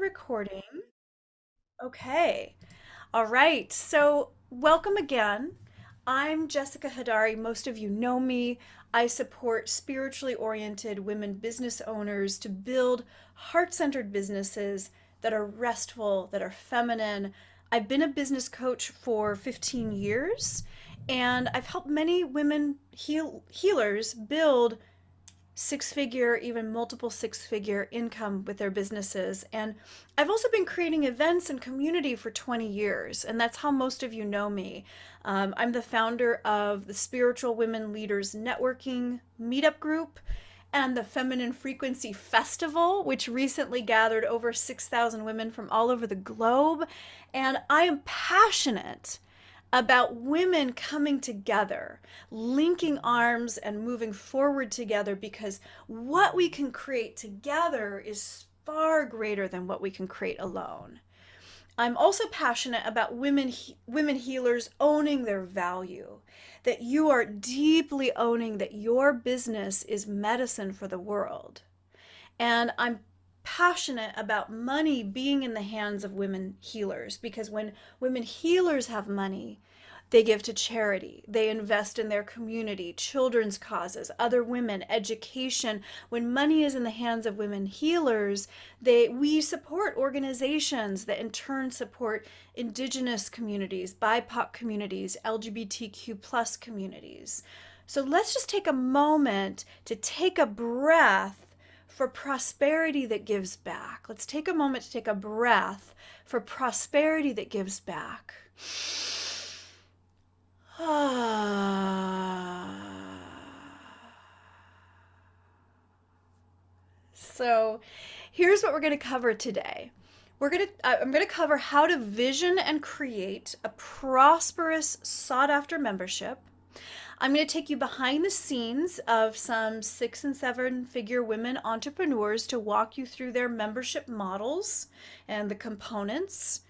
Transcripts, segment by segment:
recording. Okay. All right. So, welcome again. I'm Jessica Hadari. Most of you know me. I support spiritually oriented women business owners to build heart centered businesses that are restful, that are feminine. I've been a business coach for 15 years, and I've helped many women healers build six figure, even multiple six figure income with their businesses. And I've also been creating events and community for 20 years, and that's how most of you know me. I'm the founder of the Spiritual Women Leaders Networking Meetup Group and the Feminine Frequency Festival, which recently gathered over 6,000 women from all over the globe. And I am passionate about women coming together, linking arms and moving forward together, because what we can create together is far greater than what we can create alone. I'm also passionate about women healers owning their value, that you are deeply owning that your business is medicine for the world. And I'm passionate about money being in the hands of women healers, because when women healers have money, they give to charity, they invest in their community, children's causes, other women, education. When money is in the hands of women healers, we support organizations that in turn support indigenous communities, BIPOC communities, LGBTQ plus communities. So let's just take a moment to take a breath for prosperity that gives back. Let's take a moment to take a breath for prosperity that gives back. So, here's what we're going to cover today. I'm going to cover how to vision and create a prosperous, sought after membership. I'm going to take you behind the scenes of some six and seven figure women entrepreneurs to walk you through their membership models and the components.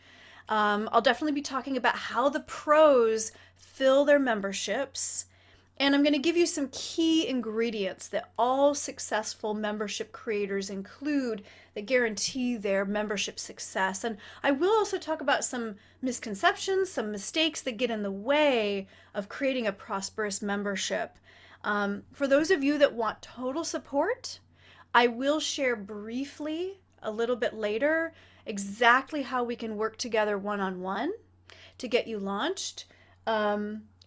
I'll definitely be talking about how the pros fill their memberships. And I'm going to give you some key ingredients that all successful membership creators include that guarantee their membership success. And I will also talk about some misconceptions, some mistakes that get in the way of creating a prosperous membership. For those of you that want total support, I will share briefly a little bit later exactly how we can work together one on one to get you launched.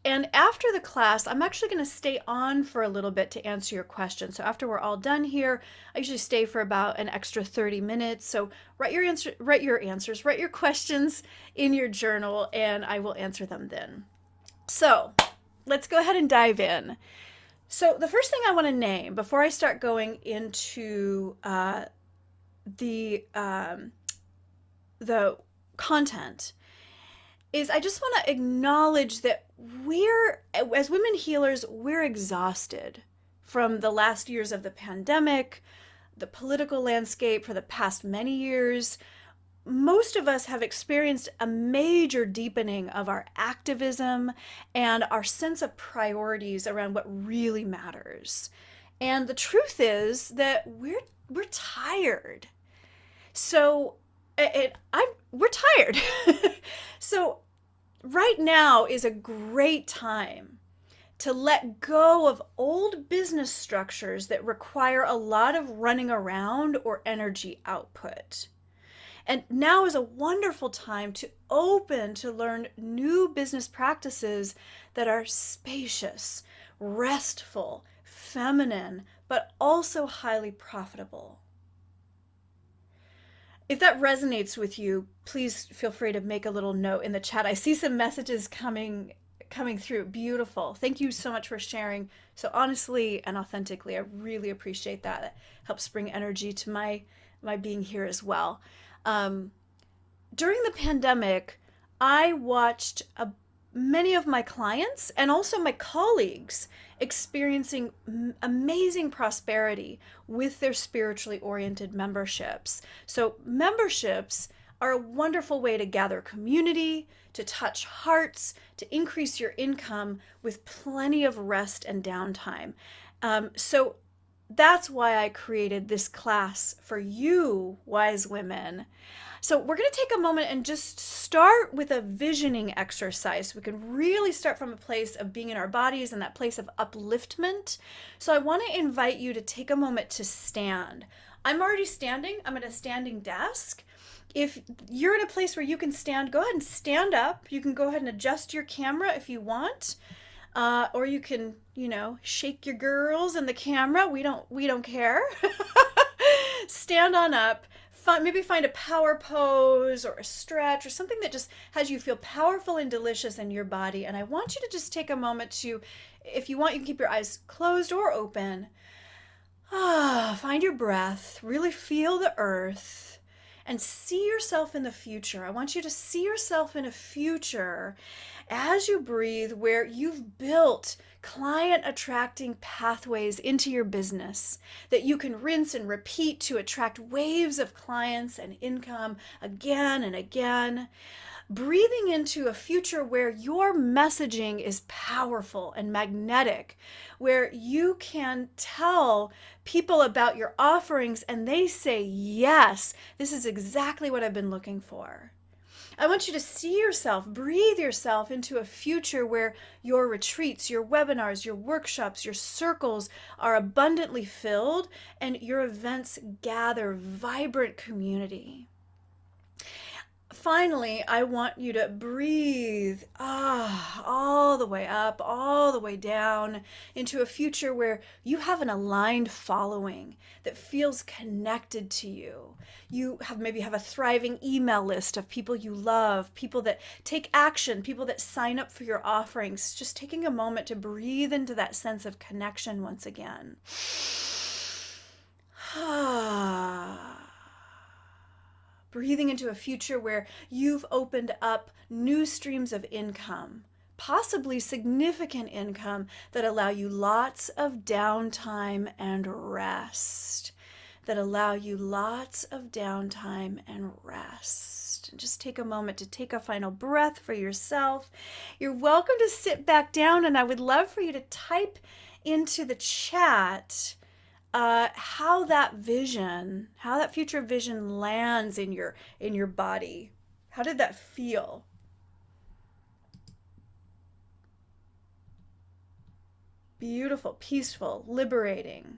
And after the class, I'm actually going to stay on for a little bit to answer your questions. So after we're all done here, I usually stay for about an extra 30 minutes. So write your questions in your journal, and I will answer them then. So let's go ahead and dive in. So the first thing I want to name before I start going into the the content is I just want to acknowledge that as women healers, we're exhausted from the last years of the pandemic, the political landscape for the past many years. Most of us have experienced a major deepening of our activism and our sense of priorities around what really matters. And the truth is that we're tired. So we're tired. So right now is a great time to let go of old business structures that require a lot of running around or energy output. And now is a wonderful time to open to learn new business practices that are spacious, restful, feminine, but also highly profitable. If that resonates with you, please feel free to make a little note in the chat. I see some messages coming through. Beautiful. Thank you so much for sharing so honestly and authentically. I really appreciate that. It helps bring energy to my being here as well. During the pandemic, I watched many of my clients and also my colleagues experiencing amazing prosperity with their spiritually oriented memberships. So, memberships are a wonderful way to gather community, to touch hearts, to increase your income with plenty of rest and downtime. So, That's why I created this class for you, wise women. So, we're going to take a moment and just start with a visioning exercise. We can really start from a place of being in our bodies and that place of upliftment. So, I want to invite you to take a moment to stand. I'm already standing, I'm at a standing desk. If you're in a place where you can stand, go ahead and stand up. You can go ahead and adjust your camera if you want. Or you can, shake your girls in the camera. We don't care. Stand on up. Maybe find a power pose or a stretch or something that just has you feel powerful and delicious in your body. And I want you to just take a moment to, if you want, you can keep your eyes closed or open. Find your breath. Really feel the earth and see yourself in the future. I want you to see yourself in a future as you breathe where you've built client attracting pathways into your business that you can rinse and repeat to attract waves of clients and income again and again. Breathing into a future where your messaging is powerful and magnetic, where you can tell people about your offerings and they say, yes, this is exactly what I've been looking for. I want you to see yourself, breathe yourself into a future where your retreats, your webinars, your workshops, your circles are abundantly filled and your events gather vibrant community. Finally, I want you to breathe all the way up, all the way down into a future where you have an aligned following that feels connected to you. You maybe have a thriving email list of people you love, people that take action, people that sign up for your offerings. Just taking a moment to breathe into that sense of connection once again. Breathing into a future where you've opened up new streams of income, possibly significant income that allow you lots of downtime and rest. That allow you lots of downtime and rest. And just take a moment to take a final breath for yourself. You're welcome to sit back down, and I would love for you to type into the chat how that future vision lands in your body. How did that feel? Beautiful, peaceful, liberating.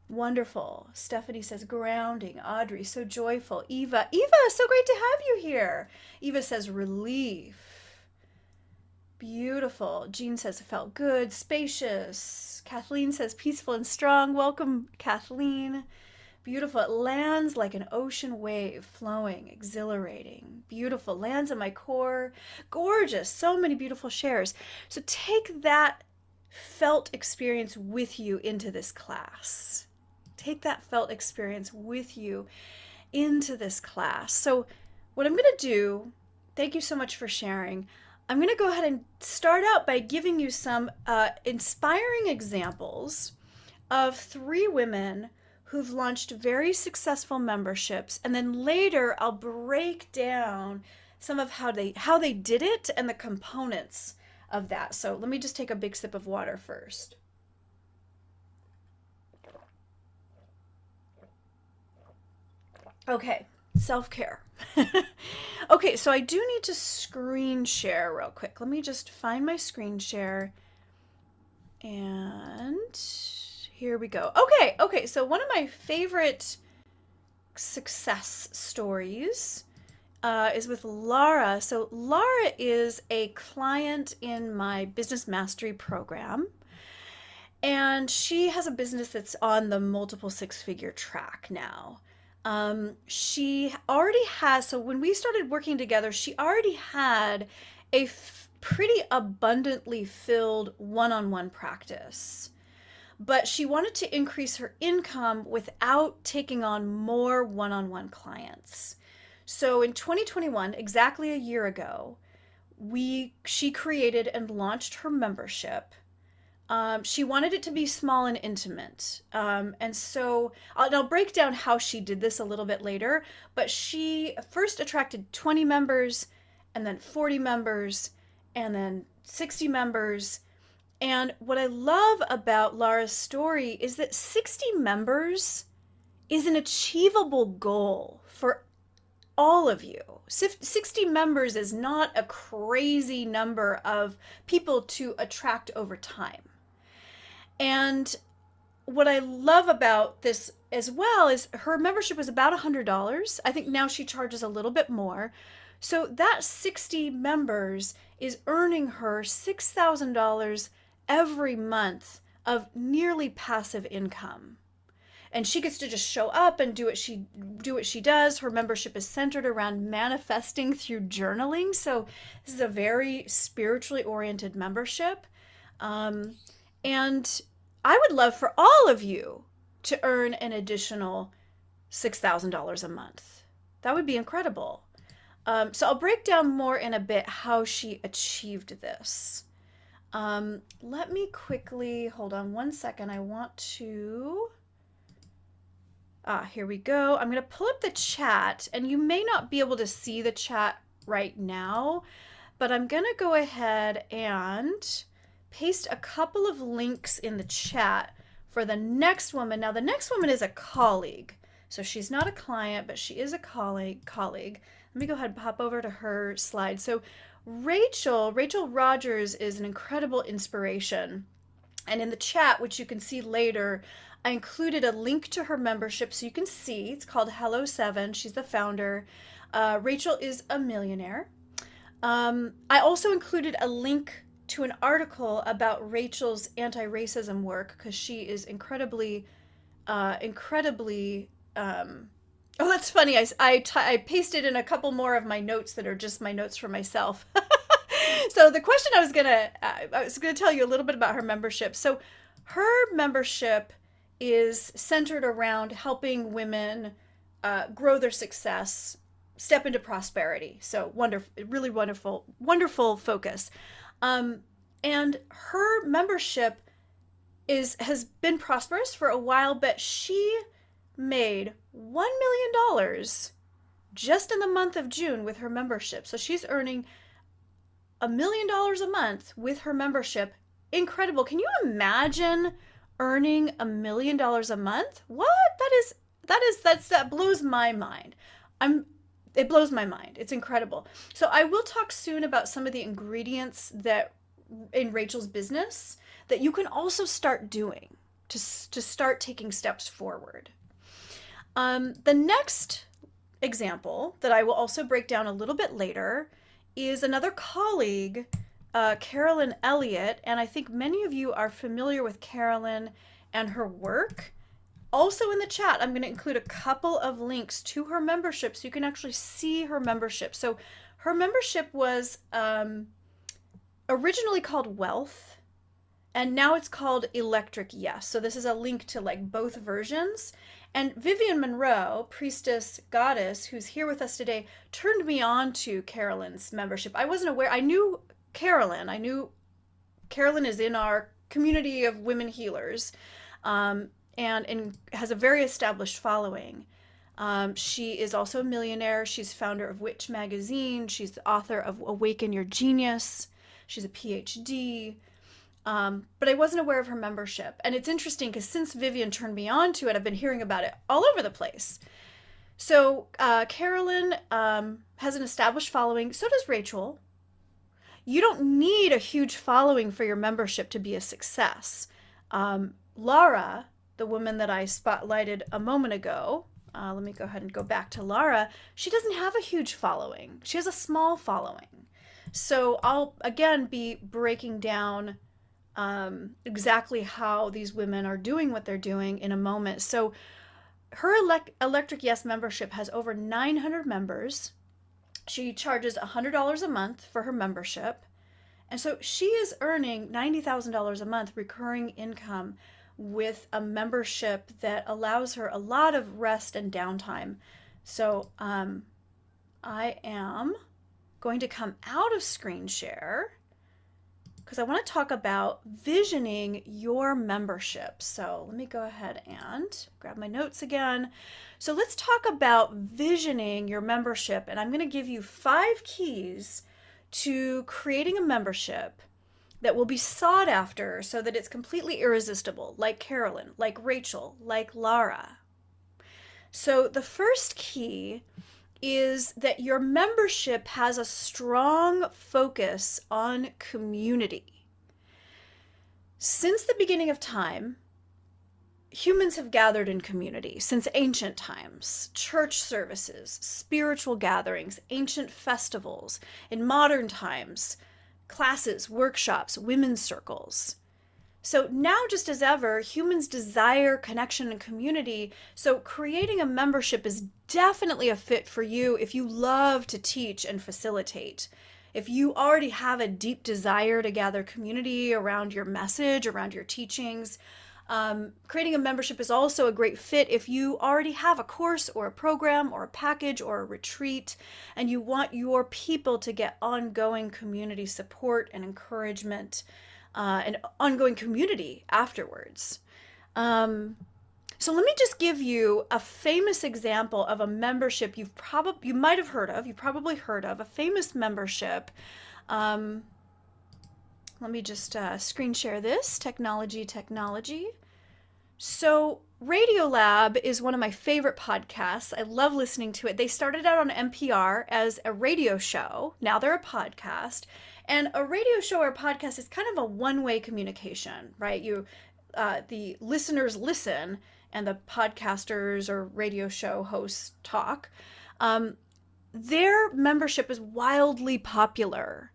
Wonderful. Stephanie says grounding. Audrey, so joyful. Eva, so great to have you here. Eva says relief. Beautiful. Jean says it felt good, spacious. Kathleen says peaceful and strong. Welcome, Kathleen. Beautiful. It lands like an ocean wave, flowing, exhilarating. Beautiful. Lands in my core. Gorgeous. So many beautiful shares. So take that felt experience with you into this class. Take that felt experience with you into this class. So what I'm going to do, thank you so much for sharing. I'm going to go ahead and start out by giving you some inspiring examples of 3 women who've launched very successful memberships, and then later I'll break down some of how they did it and the components of that. So let me just take a big sip of water first. Okay, self-care. Okay, so I do need to screen share real quick. Let me just find my screen share. And here we go. Okay, so one of my favorite success stories is with Laura. So Laura is a client in my Business Mastery program. And she has a business that's on the multiple 6-figure track now. She already has, so when we started working together, she already had a pretty abundantly filled one-on-one practice. But she wanted to increase her income without taking on more one-on-one clients. So in 2021, exactly a year ago, she created and launched her membership. She wanted it to be small and intimate. And so I'll break down how she did this a little bit later, but she first attracted 20 members and then 40 members and then 60 members. And what I love about Lara's story is that 60 members is an achievable goal for all of you. 60 members is not a crazy number of people to attract over time. And what I love about this as well is her membership was about $100. I think now she charges a little bit more. So that 60 members is earning her $6,000 every month of nearly passive income. And she gets to just show up and do what she does. Her membership is centered around manifesting through journaling. So this is a very spiritually oriented membership. And I would love for all of you to earn an additional $6,000 a month. That would be incredible. So I'll break down more in a bit how she achieved this. Let me quickly hold on one second. I want to. Here we go. I'm going to pull up the chat, and you may not be able to see the chat right now, but I'm going to go ahead and paste a couple of links in the chat for the next woman. Now, the next woman is a colleague. So she's not a client, but she is a colleague. Let me go ahead and pop over to her slide. So Rachel Rogers is an incredible inspiration. And in the chat, which you can see later, I included a link to her membership so you can see. It's called Hello 7. She's the founder. Rachel is a millionaire. I also included a link to an article about Rachel's anti-racism work because she is incredibly. Oh, that's funny. I pasted in a couple more of my notes that are just my notes for myself. So the question I was gonna tell you a little bit about her membership. So her membership is centered around helping women grow their success, step into prosperity. So wonderful, really wonderful focus. And her membership has been prosperous for a while, but she made $1 million just in the month of June with her membership. So she's earning $1 million a month with her membership. Incredible. Can you imagine earning $1 million a month? What? That blows my mind. It blows my mind. It's incredible. So I will talk soon about some of the ingredients that in Rachel's business that you can also start doing to start taking steps forward. The next example that I will also break down a little bit later is another colleague, Carolyn Elliott, and I think many of you are familiar with Carolyn and her work. Also in the chat, I'm going to include a couple of links to her membership so you can actually see her membership. So her membership was originally called Wealth, and now it's called Electric Yes. So this is a link to like both versions. And Vivian Monroe, priestess goddess, who's here with us today, turned me on to Carolyn's membership. I wasn't aware. I knew Carolyn is in our community of women healers, and has a very established following. She is also a millionaire. She's founder of Witch Magazine. She's the author of Awaken Your Genius. She's a PhD. But I wasn't aware of her membership. And it's interesting because since Vivian turned me on to it, I've been hearing about it all over the place. So Carolyn has an established following. So does Rachel. You don't need a huge following for your membership to be a success. Lara, the woman that I spotlighted a moment ago, let me go ahead and go back to Lara. She doesn't have a huge following. She has a small following. So I'll again be breaking down exactly how these women are doing what they're doing in a moment. So her Electric Yes membership has over 900 members. She charges $100 a month for her membership. And so she is earning $90,000 a month recurring income with a membership that allows her a lot of rest and downtime. So I am going to come out of screen share because I want to talk about visioning your membership. So let me go ahead and grab my notes again. So let's talk about visioning your membership. And I'm going to give you 5 keys to creating a membership that will be sought after so that it's completely irresistible, like Carolyn, like Rachel, like Lara. So the first key is that your membership has a strong focus on community. Since the beginning of time, humans have gathered in community since ancient times. Church services, spiritual gatherings, ancient festivals. In modern times, classes, workshops, women's circles. So now, just as ever, humans desire connection and community. So creating a membership is definitely a fit for you if you love to teach and facilitate. If you already have a deep desire to gather community around your message, around your teachings, creating a membership is also a great fit if you already have a course or a program or a package or a retreat and you want your people to get ongoing community support and encouragement and ongoing community afterwards. So let me just give you a famous example of a membership you might have heard of, you probably heard of, a famous membership. Let me just screen share this, technology. So Radiolab is one of my favorite podcasts. I love listening to it. They started out on NPR as a radio show. Now they're a podcast. And a radio show or a podcast is kind of a one-way communication, right? The listeners listen and the podcasters or radio show hosts talk. Their membership is wildly popular.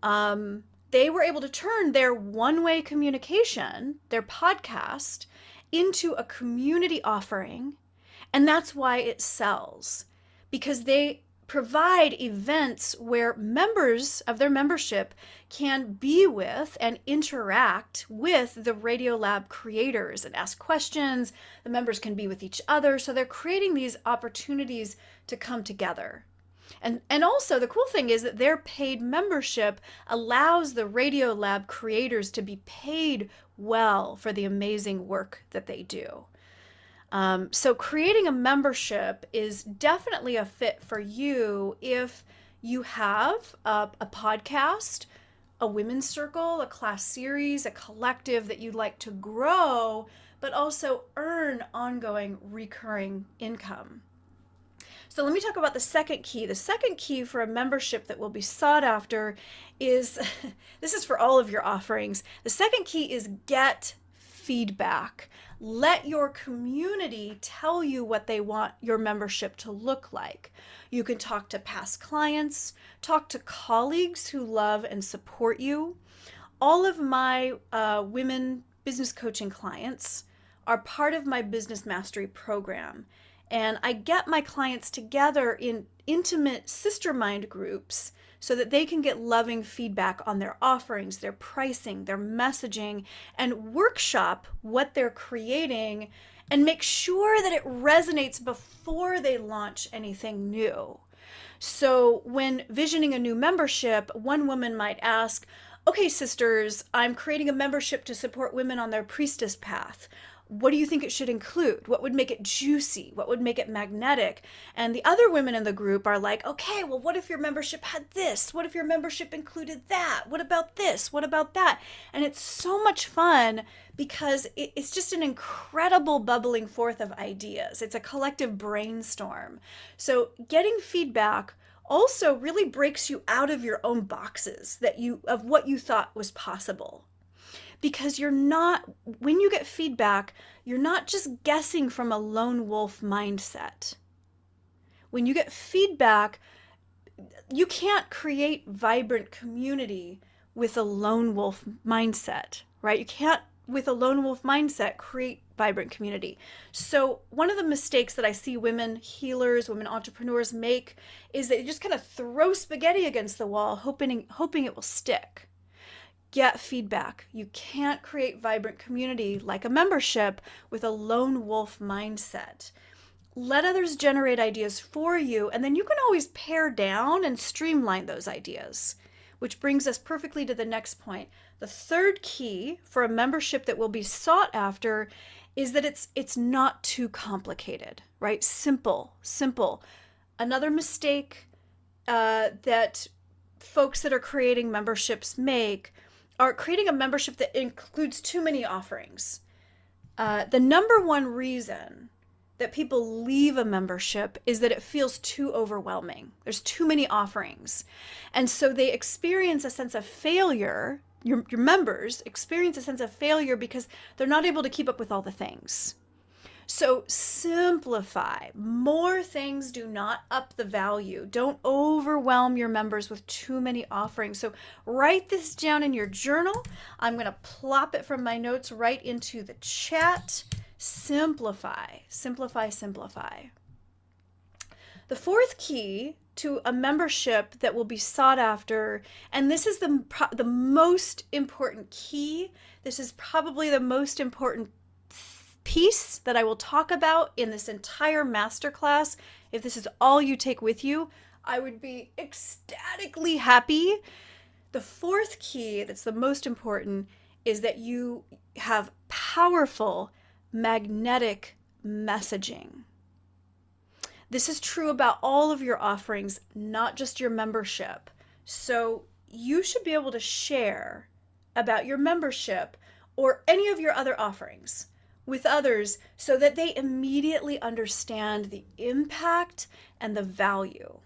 They were able to turn their one-way communication, their podcast, into a community offering, and that's why it sells, because they provide events where members of their membership can be with and interact with the Radiolab creators and ask questions. The members can be with each other, so they're creating these opportunities to come together. And also the cool thing is that their paid membership allows the Radiolab creators to be paid well for the amazing work that they do. So creating a membership is definitely a fit for you if you have a podcast, a women's circle, a class series, a collective that you'd like to grow, but also earn ongoing recurring income. So let me talk about the second key. The second key for a membership that will be sought after is, this is for all of your offerings. The second key is get feedback. Let your community tell you what they want your membership to look like. You can talk to past clients, talk to colleagues who love and support you. All of my women business coaching clients are part of my Business Mastery program. And I get my clients together in intimate sister mind groups so that they can get loving feedback on their offerings, their pricing, their messaging, and workshop what they're creating and make sure that it resonates before they launch anything new. So when visioning a new membership, one woman might ask, okay, sisters, I'm creating a membership to support women on their priestess path. What do you think it should include? What would make it juicy? What would make it magnetic? And the other women in the group are like, okay, well, what if your membership had this? What if your membership included that? What about this? What about that? And it's so much fun because it's just an incredible bubbling forth of ideas. It's a collective brainstorm. So getting feedback also really breaks you out of your own boxes of what you thought was possible. Because when you get feedback, you're not just guessing from a lone wolf mindset. When you get feedback, you can't create vibrant community with a lone wolf mindset, right? You can't, with a lone wolf mindset, create vibrant community. So one of the mistakes that I see women healers, women entrepreneurs make is they just kind of throw spaghetti against the wall, hoping it will stick. Get feedback. You can't create vibrant community like a membership with a lone wolf mindset. Let others generate ideas for you, and then you can always pare down and streamline those ideas, which brings us perfectly to the next point. The third key for a membership that will be sought after is that it's not too complicated, right? Simple. Another mistake that folks that are creating memberships make are creating a membership that includes too many offerings. The number one reason that people leave a membership is that it feels too overwhelming. There's too many offerings. And so they experience a sense of failure. Your members experience a sense of failure because they're not able to keep up with all the things. So simplify. More things do not up the value. Don't overwhelm your members with too many offerings. So write this down in your journal. I'm going to plop it from my notes right into the chat. Simplify, simplify, simplify. The fourth key to a membership that will be sought after, and this is the most important key. This is probably the most important piece that I will talk about in this entire masterclass. If this is all you take with you, I would be ecstatically happy. The fourth key that's the most important is that you have powerful magnetic messaging. This is true about all of your offerings, not just your membership. So you should be able to share about your membership or any of your other offerings with others so that they immediately understand the impact and the value.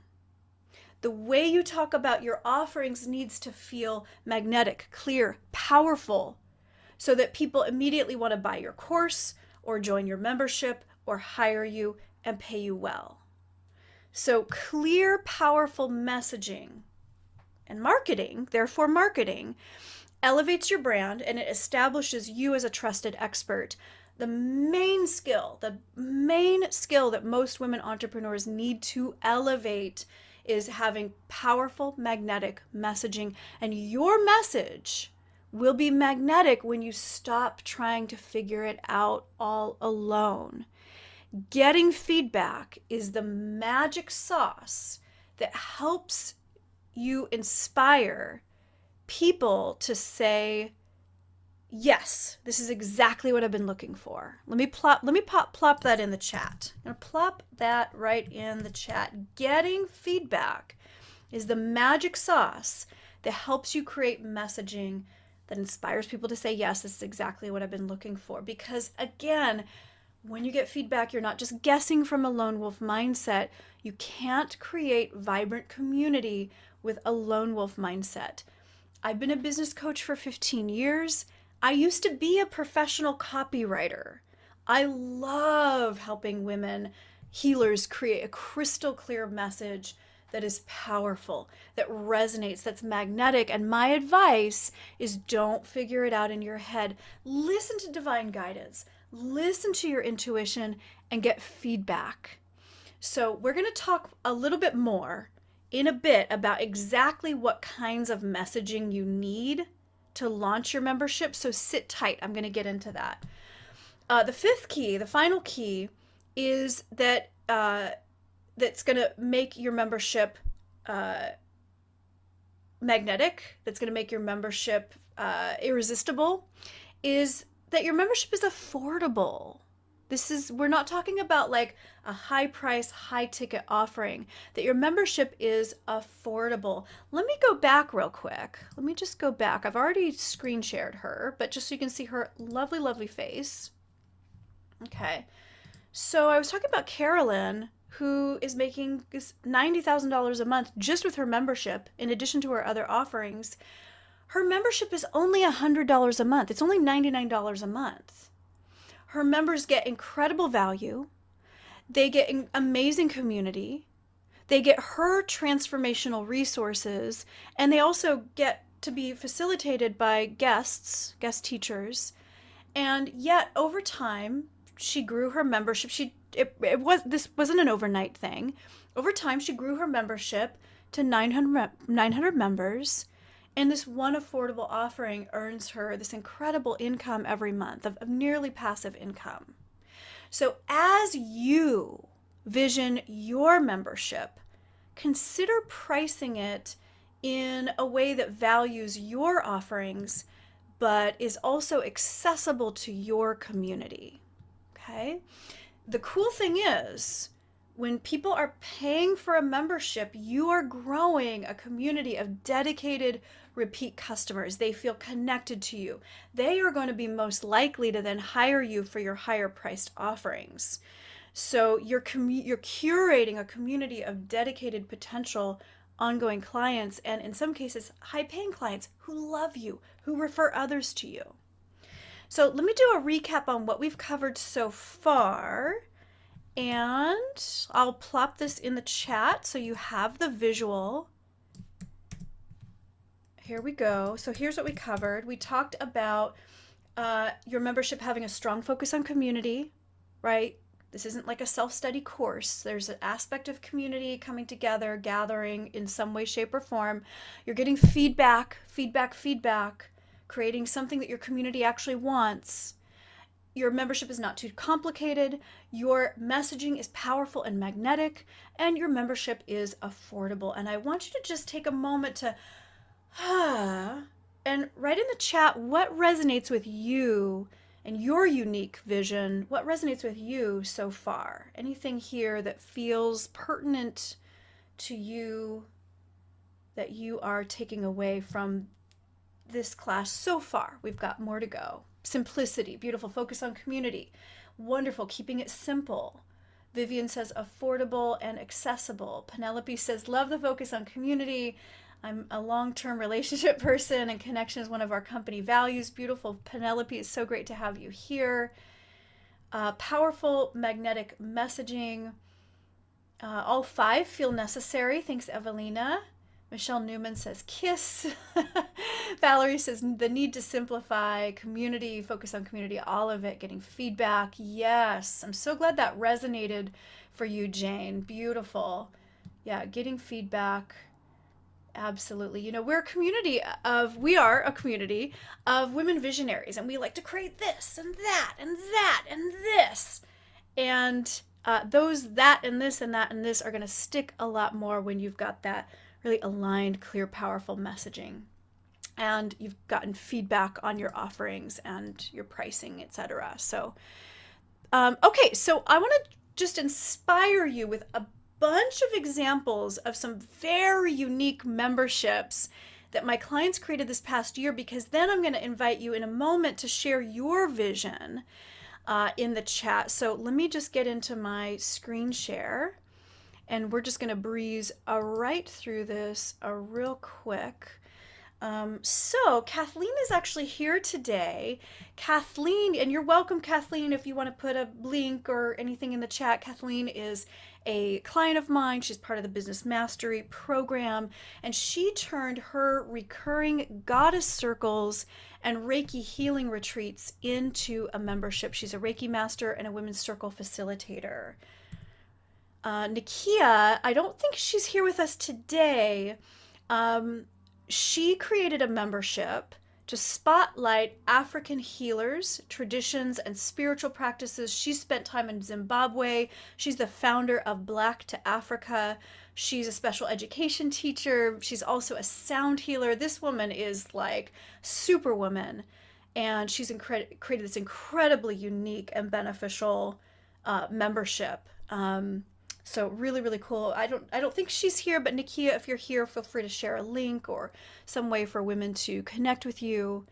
The way you talk about your offerings needs to feel magnetic, clear, powerful, so that people immediately want to buy your course or join your membership or hire you and pay you well. So clear, powerful messaging and marketing, therefore marketing, elevates your brand and it establishes you as a trusted expert. The main skill that most women entrepreneurs need to elevate is having powerful magnetic messaging. And your message will be magnetic when you stop trying to figure it out all alone. Getting feedback is the magic sauce that helps you inspire people to say, yes, this is exactly what I've been looking for. Let me plop that in the chat. I'm going to plop that right in the chat. Getting feedback is the magic sauce that helps you create messaging that inspires people to say, yes, this is exactly what I've been looking for. Because again, when you get feedback, you're not just guessing from a lone wolf mindset. You can't create vibrant community with a lone wolf mindset. I've been a business coach for 15 years. I used to be a professional copywriter. I love helping women healers create a crystal clear message that is powerful, that resonates, that's magnetic. And my advice is don't figure it out in your head. Listen to divine guidance, listen to your intuition, and get feedback. So we're going to talk a little bit more in a bit about exactly what kinds of messaging you need to launch your membership. So sit tight. I'm going to get into that. The fifth key, the final key, is that that's going to make your membership magnetic, that's going to make your membership irresistible, is that your membership is affordable. We're not talking about like a high price, high ticket offering, that your membership is affordable. Let me go back real quick. Let me just go back. I've already screen shared her, but just so you can see her lovely, lovely face. Okay. So I was talking about Carolyn, who is making $90,000 a month just with her membership, in addition to her other offerings. Her membership is only $100 a month. It's only $99 a month. Her members get incredible value. They get amazing community. They get her transformational resources, and they also get to be facilitated by guest teachers. And yet, over time, she grew her membership. This wasn't an overnight thing. Over time, she grew her membership to 900 members. And this one affordable offering earns her this incredible income every month of nearly passive income. So as you vision your membership, consider pricing it in a way that values your offerings, but is also accessible to your community. Okay? The cool thing is, When people are paying for a membership, you are growing a community of dedicated repeat customers. They feel connected to you. They are going to be most likely to then hire you for your higher priced offerings. So you're curating a community of dedicated potential ongoing clients, and in some cases high paying clients who love you, who refer others to you. So let me do a recap on what we've covered so far. And I'll plop this in the chat so you have the visual. Here we go. So here's what we covered. We talked about your membership having a strong focus on community, right? This isn't like a self-study course. There's an aspect of community coming together, gathering in some way, shape, or form. You're getting feedback, creating something that your community actually wants. Your membership is not too complicated, your messaging is powerful and magnetic, and your membership is affordable. And I want you to just take a moment to and write in the chat what resonates with you and your unique vision. What resonates with you so far? Anything here that feels pertinent to you that you are taking away from this class so far? We've got more to go. Simplicity, beautiful, focus on community, wonderful, keeping it simple. Vivian says affordable and accessible. Penelope says love the focus on community. I'm a long-term relationship person and connection is one of our company values. Beautiful. Penelope, it's so great to have you here. Powerful magnetic messaging. All 5 feel necessary. Thanks, Evelina. Michelle Newman says kiss. Valerie says the need to simplify, community, focus on community, all of it, getting feedback. Yes, I'm so glad that resonated for you, Jane. Beautiful. Yeah, getting feedback. Absolutely. You know, we are a community of women visionaries, and we like to create this and that and that and this. And those that and this and that and this are going to stick a lot more when you've got that really aligned, clear, powerful messaging. And you've gotten feedback on your offerings and your pricing, etc. So, okay, so I want to just inspire you with a bunch of examples of some very unique memberships that my clients created this past year, because then I'm going to invite you in a moment to share your vision in the chat. So let me just get into my screen share, and we're just going to breeze right through this real quick. So Kathleen is actually here today. Kathleen, and you're welcome, Kathleen, if you want to put a link or anything in the chat. Kathleen is a client of mine. She's part of the Business Mastery program, and she turned her recurring goddess circles and Reiki healing retreats into a membership. She's a Reiki master and a women's circle facilitator. Nakia, I don't think she's here with us today. She created a membership to spotlight African healers, traditions, and spiritual practices. She spent time in Zimbabwe. She's the founder of Black to Africa. She's a special education teacher. She's also a sound healer. This woman is like superwoman, and she's created this incredibly unique and beneficial membership. So really, really cool. I don't think she's here, but Nakia, if you're here, feel free to share a link or some way for women to connect with you.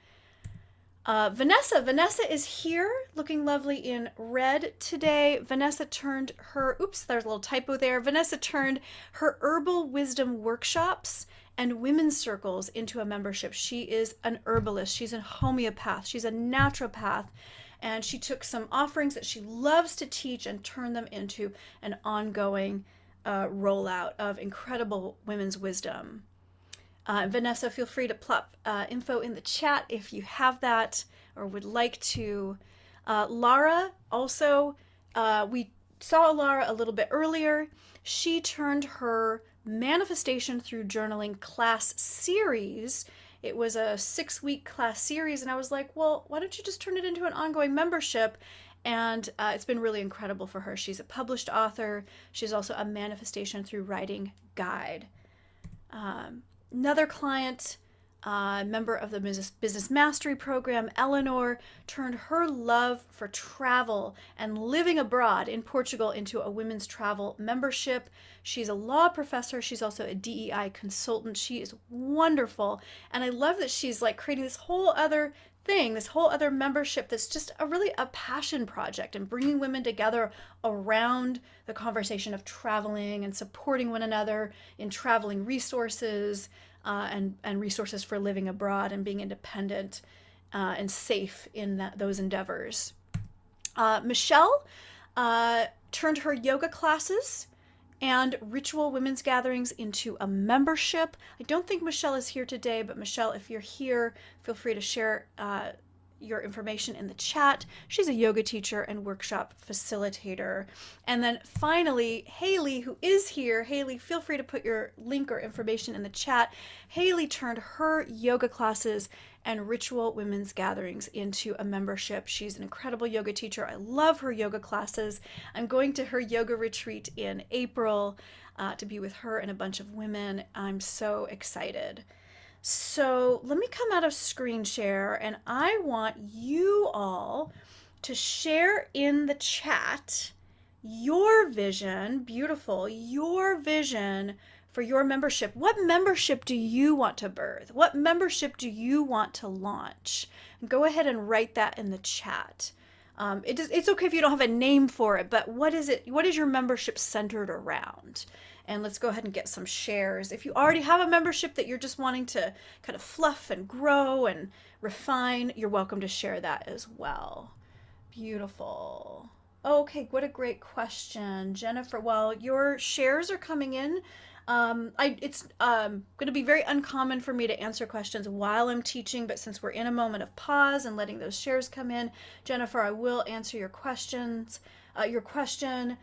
Vanessa is here, looking lovely in red today. Vanessa turned her, oops, there's a little typo there. Vanessa turned her herbal wisdom workshops and women's circles into a membership. She is an herbalist. She's a homeopath. She's a naturopath. And she took some offerings that she loves to teach and turned them into an ongoing rollout of incredible women's wisdom. Vanessa, feel free to plop info in the chat if you have that or would like to. Lara, also, we saw Lara a little bit earlier. She turned her manifestation through journaling class series. It was a 6-week class series, and I was like, well, why don't you just turn it into an ongoing membership? And it's been really incredible for her. She's a published author. She's also a manifestation through writing guide. Another client, member of the Business Mastery Program. Eleanor turned her love for travel and living abroad in Portugal into a women's travel membership. She's a law professor. She's also a DEI consultant. She is wonderful. And I love that she's like creating this whole other thing, this whole other membership that's just a really a passion project and bringing women together around the conversation of traveling and supporting one another in traveling resources, and resources for living abroad and being independent and safe in those endeavors. Michelle turned her yoga classes and ritual women's gatherings into a membership. I don't think Michelle is here today, but Michelle, if you're here, feel free to share your information in the chat. She's a yoga teacher and workshop facilitator. And then finally, Haley, who is here. Haley, feel free to put your link or information in the chat. Haley turned her yoga classes and ritual women's gatherings into a membership. She's an incredible yoga teacher. I love her yoga classes. I'm going to her yoga retreat in April to be with her and a bunch of women. I'm so excited. So let me come out of screen share, and I want you all to share in the chat your vision, beautiful, your vision for your membership. What membership do you want to birth? What membership do you want to launch? Go ahead and write that in the chat. It's okay if you don't have a name for it, but what is it? What is your membership centered around? And let's go ahead and get some shares. If you already have a membership that you're just wanting to kind of fluff and grow and refine, you're welcome to share that as well. Beautiful. Okay, what a great question, Jennifer. While your shares are coming in, it's going to be very uncommon for me to answer questions while I'm teaching, but since we're in a moment of pause and letting those shares come in, Jennifer, I will answer your questions. Your question: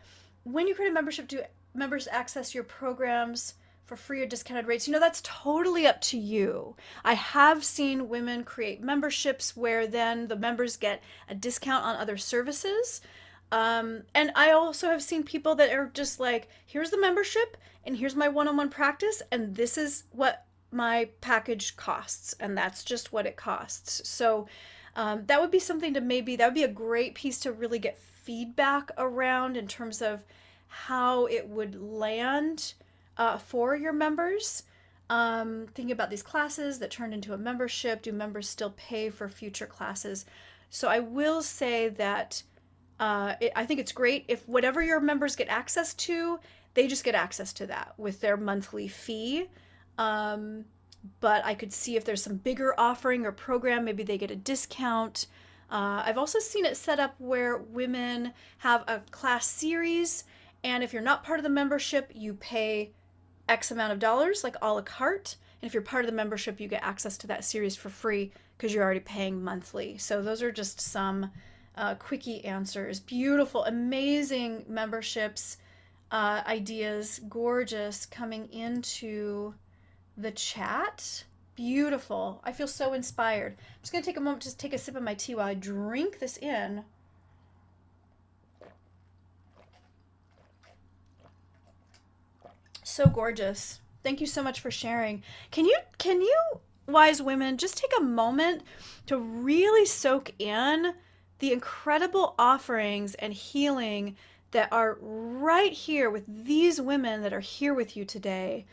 when you create a membership, do members access your programs for free or discounted rates? That's totally up to you. I have seen women create memberships where then the members get a discount on other services. And I also have seen people that are just like, here's the membership and here's my one-on-one practice, and this is what my package costs, and that's just what it costs. So that would be something to that would be a great piece to really get feedback around in terms of how it would land for your members. Thinking about these classes that turned into a membership, do members still pay for future classes? So I will say that I think it's great if whatever your members get access to, they just get access to that with their monthly fee. But I could see if there's some bigger offering or program, maybe they get a discount. I've also seen it set up where women have a class series, and if you're not part of the membership, you pay X amount of dollars, like a la carte. And if you're part of the membership, you get access to that series for free because you're already paying monthly. So those are just some quickie answers. Beautiful, amazing memberships, ideas, gorgeous coming into the chat. Beautiful. I feel so inspired. I'm just going to take a moment to take a sip of my tea while I drink this in. So gorgeous. Thank you so much for sharing. Can you, wise women, just take a moment to really soak in the incredible offerings and healing that are right here with these women that are here with you today,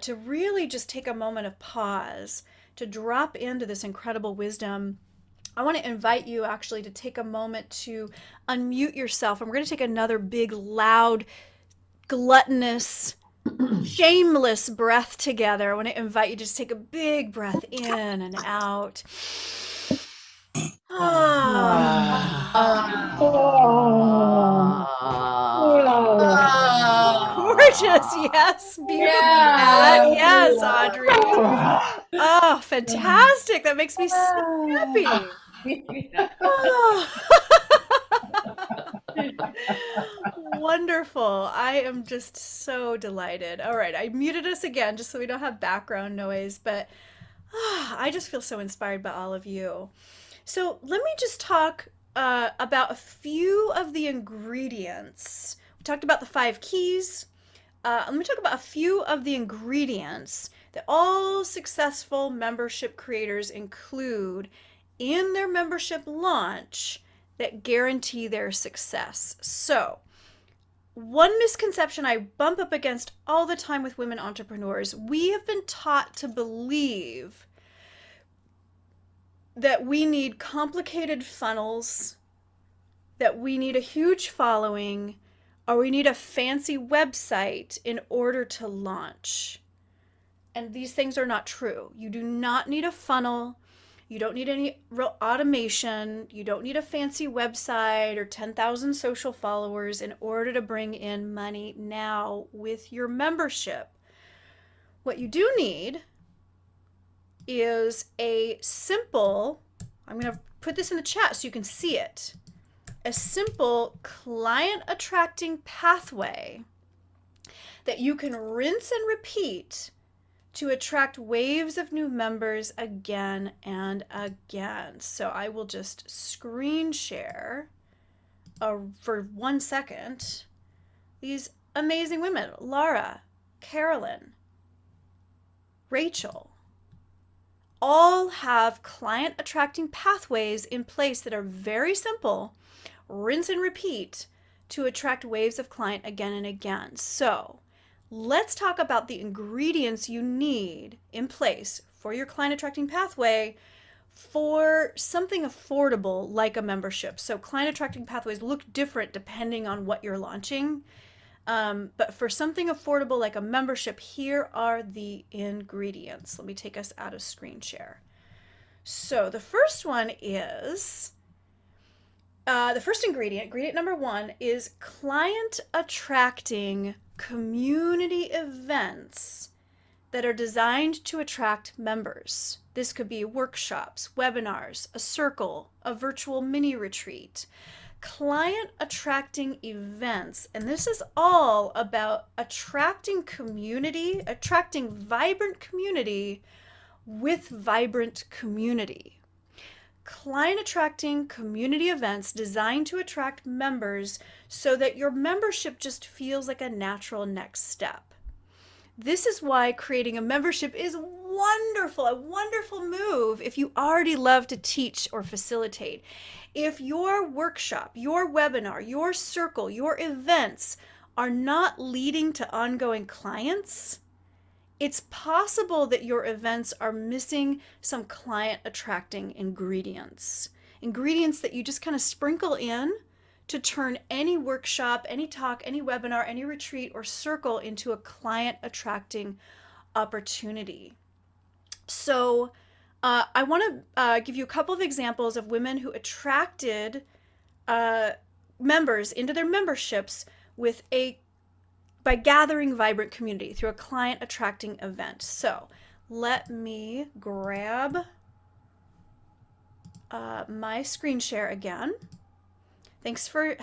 to really just take a moment of pause, to drop into this incredible wisdom. I want to invite you actually to take a moment to unmute yourself. And we're going to take another big, loud, gluttonous, shameless breath together. I want to invite you to just take a big breath in and out. Gorgeous, yes, beautiful, Pat. Yes, Audrey. Oh, fantastic! That makes me so happy. Oh. Wonderful. I am just so delighted. All right, I muted us again just so we don't have background noise, but I just feel so inspired by all of you. So let me just talk about a few of the ingredients. We talked about the 5 keys. Let me talk about a few of the ingredients that all successful membership creators include in their membership launch that guarantee their success. So, one misconception I bump up against all the time with women entrepreneurs, we have been taught to believe that we need complicated funnels, that we need a huge following, or we need a fancy website in order to launch. And these things are not true. You do not need a funnel. You don't need any real automation. You don't need a fancy website or 10,000 social followers in order to bring in money now with your membership. What you do need is a simple, I'm going to put this in the chat so you can see it, a simple client attracting pathway that you can rinse and repeat to attract waves of new members again and again. So I will just screen share for 1 second these amazing women: Laura, Carolyn, Rachel, all have client attracting pathways in place that are very simple, rinse and repeat, to attract waves of client again and again. So let's talk about the ingredients you need in place for your client attracting pathway for something affordable like a membership. So client attracting pathways look different depending on what you're launching. But for something affordable like a membership, here are the ingredients. Let me take us out of screen share. So the first one is, the first ingredient number 1, is client attracting community events that are designed to attract members. This could be workshops, webinars, a circle, a virtual mini retreat. Client attracting events, and this is all about attracting community, attracting vibrant community with vibrant community. Client attracting community events designed to attract members so that your membership just feels like a natural next step. This is why creating a membership is wonderful, a wonderful move if you already love to teach or facilitate. If your workshop, your webinar, your circle, your events are not leading to ongoing clients, it's possible that your events are missing some client attracting ingredients. Ingredients that you just kind of sprinkle in to turn any workshop, any talk, any webinar, any retreat or circle into a client attracting opportunity. So I want to give you a couple of examples of women who attracted members into their memberships by gathering vibrant community through a client attracting event. So let me grab my screen share again. Thanks for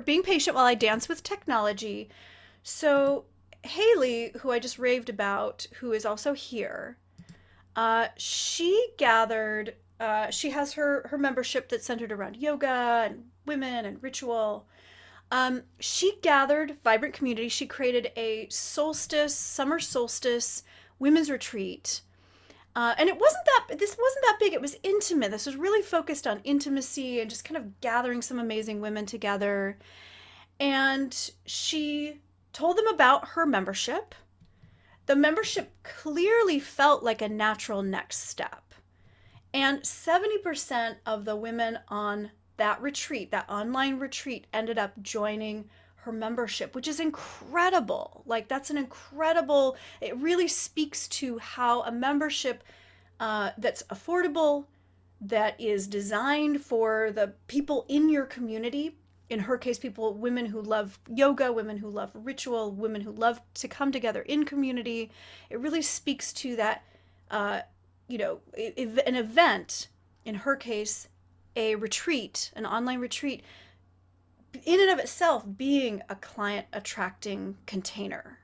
being patient while I dance with technology. So Haley, who I just raved about, who is also here, she gathered, she has her membership that's centered around yoga and women and ritual. She gathered vibrant community. She created a summer solstice women's retreat. And this wasn't that big. It was intimate. This was really focused on intimacy and just kind of gathering some amazing women together. And she told them about her membership. The membership clearly felt like a natural next step. And 70% of the women on that retreat, that online retreat, ended up joining her membership, which is incredible. Like, that's an incredible, it really speaks to how a membership that's affordable, that is designed for the people in your community, in her case, women who love yoga, women who love ritual, women who love to come together in community. It really speaks to that, an event, in her case, a retreat, an online retreat, in and of itself being a client attracting container.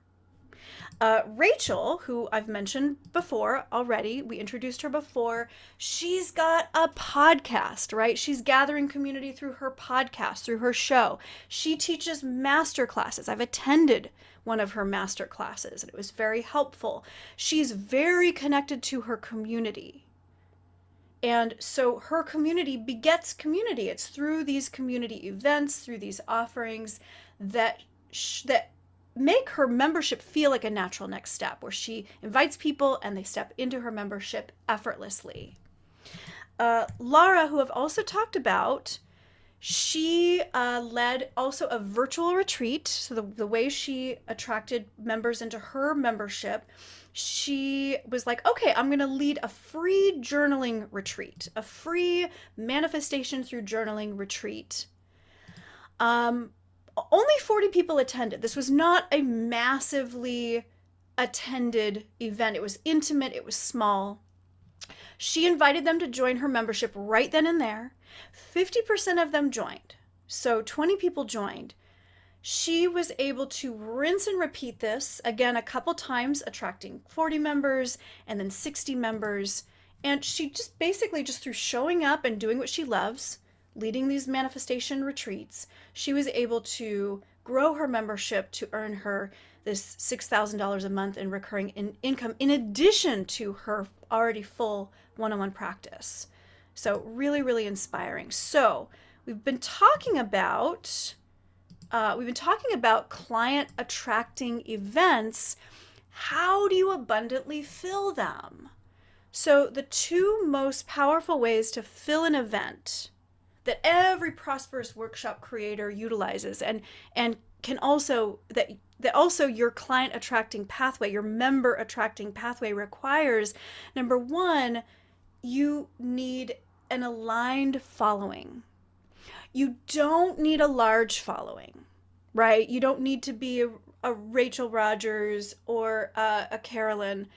Rachel, who I've mentioned before already, we introduced her before, she's got a podcast, right? She's gathering community through her podcast, through her show. She teaches master classes. I've attended one of her master classes, and it was very helpful. She's very connected to her community. And so her community begets community. It's through these community events, through these offerings that that make her membership feel like a natural next step, where she invites people and they step into her membership effortlessly. Laura, who I've also talked about, she led also a virtual retreat. So the way she attracted members into her membership, she was like, okay, I'm going to lead a free journaling retreat, a free manifestation through journaling retreat. Only 40 people attended. This was not a massively attended event. It was intimate, it was small. She invited them to join her membership right then and there. 50% of them joined. So 20 people joined. She was able to rinse and repeat this again a couple times, attracting 40 members and then 60 members. And she just basically, just through showing up and doing what she loves, leading these manifestation retreats, she was able to grow her membership to earn her this $6,000 a month in recurring income, in addition to her already full one-on-one practice. So really, really inspiring. So we've been talking about client attracting events. How do you abundantly fill them? So the two most powerful ways to fill an event that every prosperous workshop creator utilizes, and can also that also your client attracting pathway, your member attracting pathway requires, number one, you need an aligned following. You don't need a large following, right? You don't need to be a Rachel Rogers or a Carolyn.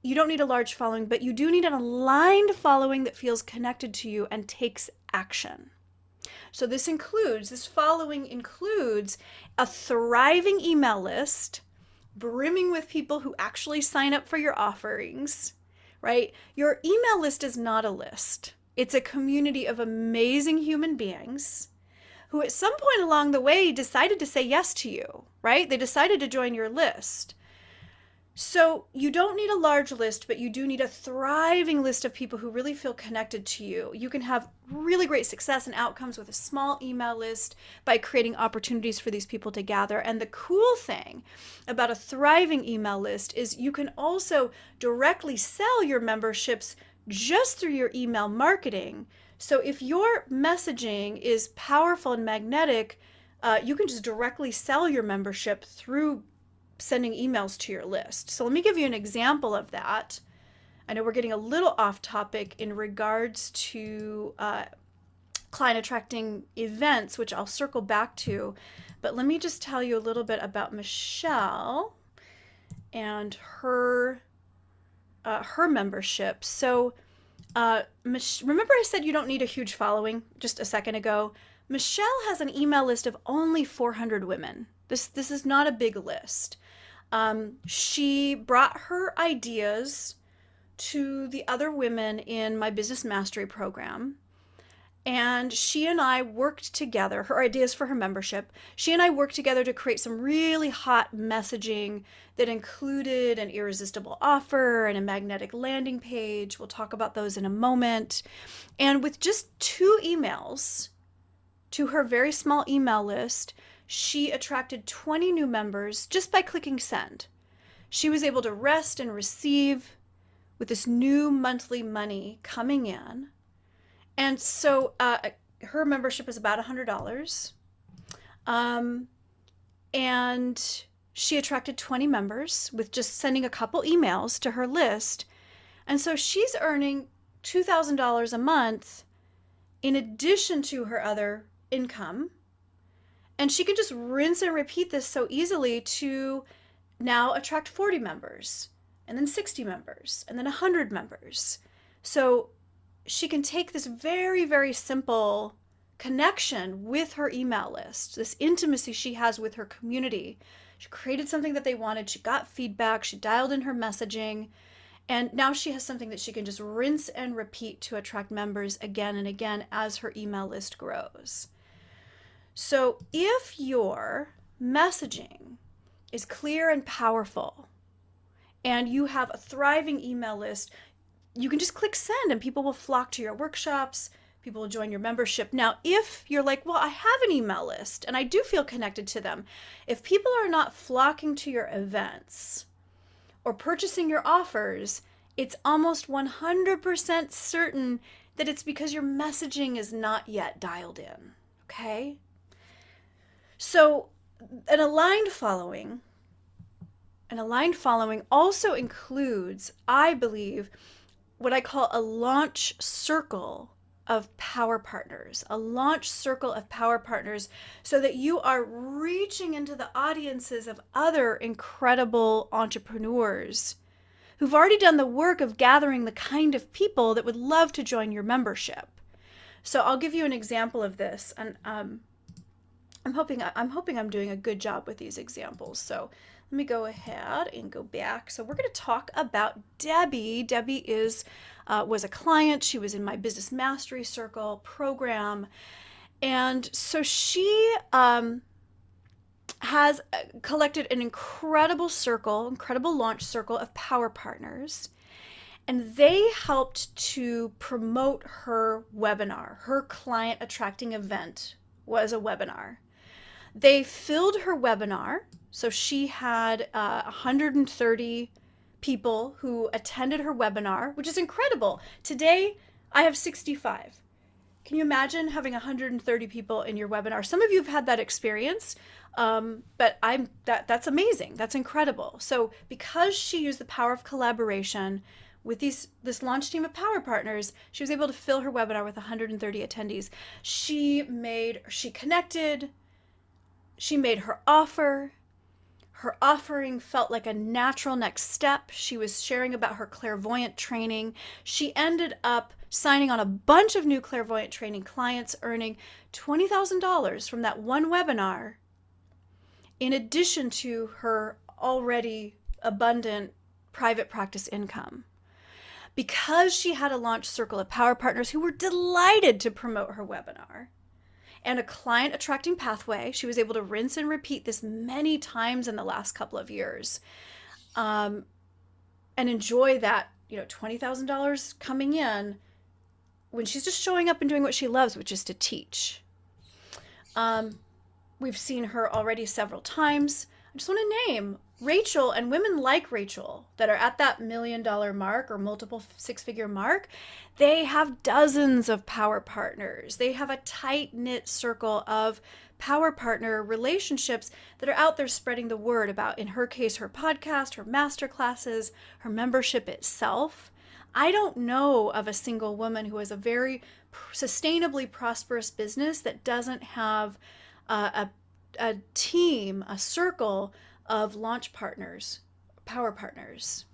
You don't need a large following, but you do need an aligned following that feels connected to you and takes action. So this following includes a thriving email list, brimming with people who actually sign up for your offerings, right? Your email list is not a list. It's a community of amazing human beings who at some point along the way decided to say yes to you, right? They decided to join your list. So you don't need a large list, but you do need a thriving list of people who really feel connected to you. You can have really great success and outcomes with a small email list by creating opportunities for these people to gather. And the cool thing about a thriving email list is you can also directly sell your memberships just through your email marketing. So if your messaging is powerful and magnetic, you can just directly sell your membership through sending emails to your list. So let me give you an example of that. I know we're getting a little off topic in regards to client attracting events, which I'll circle back to, but let me just tell you a little bit about Michelle and her membership. So remember I said you don't need a huge following just a second ago? Michelle has an email list of only 400 women. This is not a big list. She brought her ideas to the other women in my Business Mastery program, and she and I worked together, her ideas for her membership. She and I worked together to create some really hot messaging that included an irresistible offer and a magnetic landing page. We'll talk about those in a moment. And with just 2 emails to her very small email list, she attracted 20 new members just by clicking send. She was able to rest and receive with this new monthly money coming in. And so her membership is about $100. And she attracted 20 members with just sending a couple emails to her list. And so she's earning $2,000 a month in addition to her other income. And she can just rinse and repeat this so easily to now attract 40 members, and then 60 members, and then 100 members. So she can take this very, very simple connection with her email list, this intimacy she has with her community. She created something that they wanted. She got feedback. She dialed in her messaging. And now she has something that she can just rinse and repeat to attract members again and again as her email list grows. So if your messaging is clear and powerful, and you have a thriving email list, you can just click send and people will flock to your workshops. People will join your membership. Now, if you're like, well, I have an email list and I do feel connected to them, if people are not flocking to your events or purchasing your offers, it's almost 100% certain that it's because your messaging is not yet dialed in. Okay? So, an aligned following also includes, I believe, what I call a launch circle of power partners, so that you are reaching into the audiences of other incredible entrepreneurs who've already done the work of gathering the kind of people that would love to join your membership. So I'll give you an example of this, and I'm hoping I'm doing a good job with these examples. So let me go ahead and go back. So we're going to talk about Debbie. Debbie was a client. She was in my Business Mastery Circle program. And so she has collected an incredible launch circle of power partners. And they helped to promote her webinar. Her client attracting event was a webinar. They filled her webinar. So she had 130 people who attended her webinar, which is incredible. Today, I have 65. Can you imagine having 130 people in your webinar? Some of you have had that experience, but that's amazing. That's incredible. So because she used the power of collaboration with this launch team of power partners, she was able to fill her webinar with 130 attendees. She connected. She made her offer. Her offering felt like a natural next step. She was sharing about her clairvoyant training. She ended up signing on a bunch of new clairvoyant training clients, earning $20,000 from that one webinar, in addition to her already abundant private practice income. Because she had a launch circle of power partners who were delighted to promote her webinar, and a client attracting pathway, she was able to rinse and repeat this many times in the last couple of years, and enjoy that, $20,000 coming in when she's just showing up and doing what she loves, which is to teach. We've seen her already several times. I just want to name Rachel and women like Rachel that are at that $1 million mark or multiple six-figure mark. They have dozens of power partners. They have a tight-knit circle of power partner relationships that are out there spreading the word about, in her case, her podcast, her master classes, her membership itself. I don't know of a single woman who has a very sustainably prosperous business that doesn't have a team, a circle of launch partners, power partners.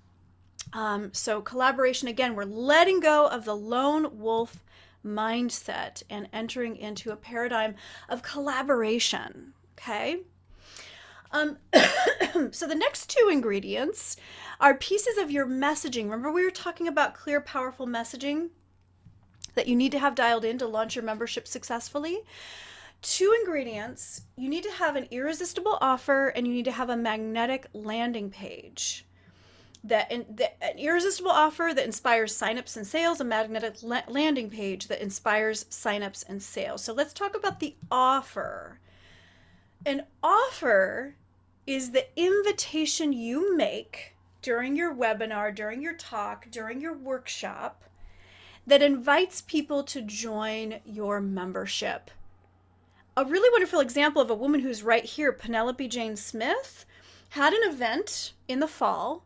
So collaboration, again, we're letting go of the lone wolf mindset and entering into a paradigm of collaboration. Okay. So the next two ingredients are pieces of your messaging. Remember, we were talking about clear, powerful messaging that you need to have dialed in to launch your membership successfully. Two ingredients: you need to have an irresistible offer, and you need to have a magnetic landing page. An irresistible offer that inspires signups and sales, a magnetic landing page that inspires signups and sales. So let's talk about the offer. An offer is the invitation you make during your webinar, during your talk, during your workshop, that invites people to join your membership. A really wonderful example of a woman who's right here, Penelope Jane Smith, had an event in the fall.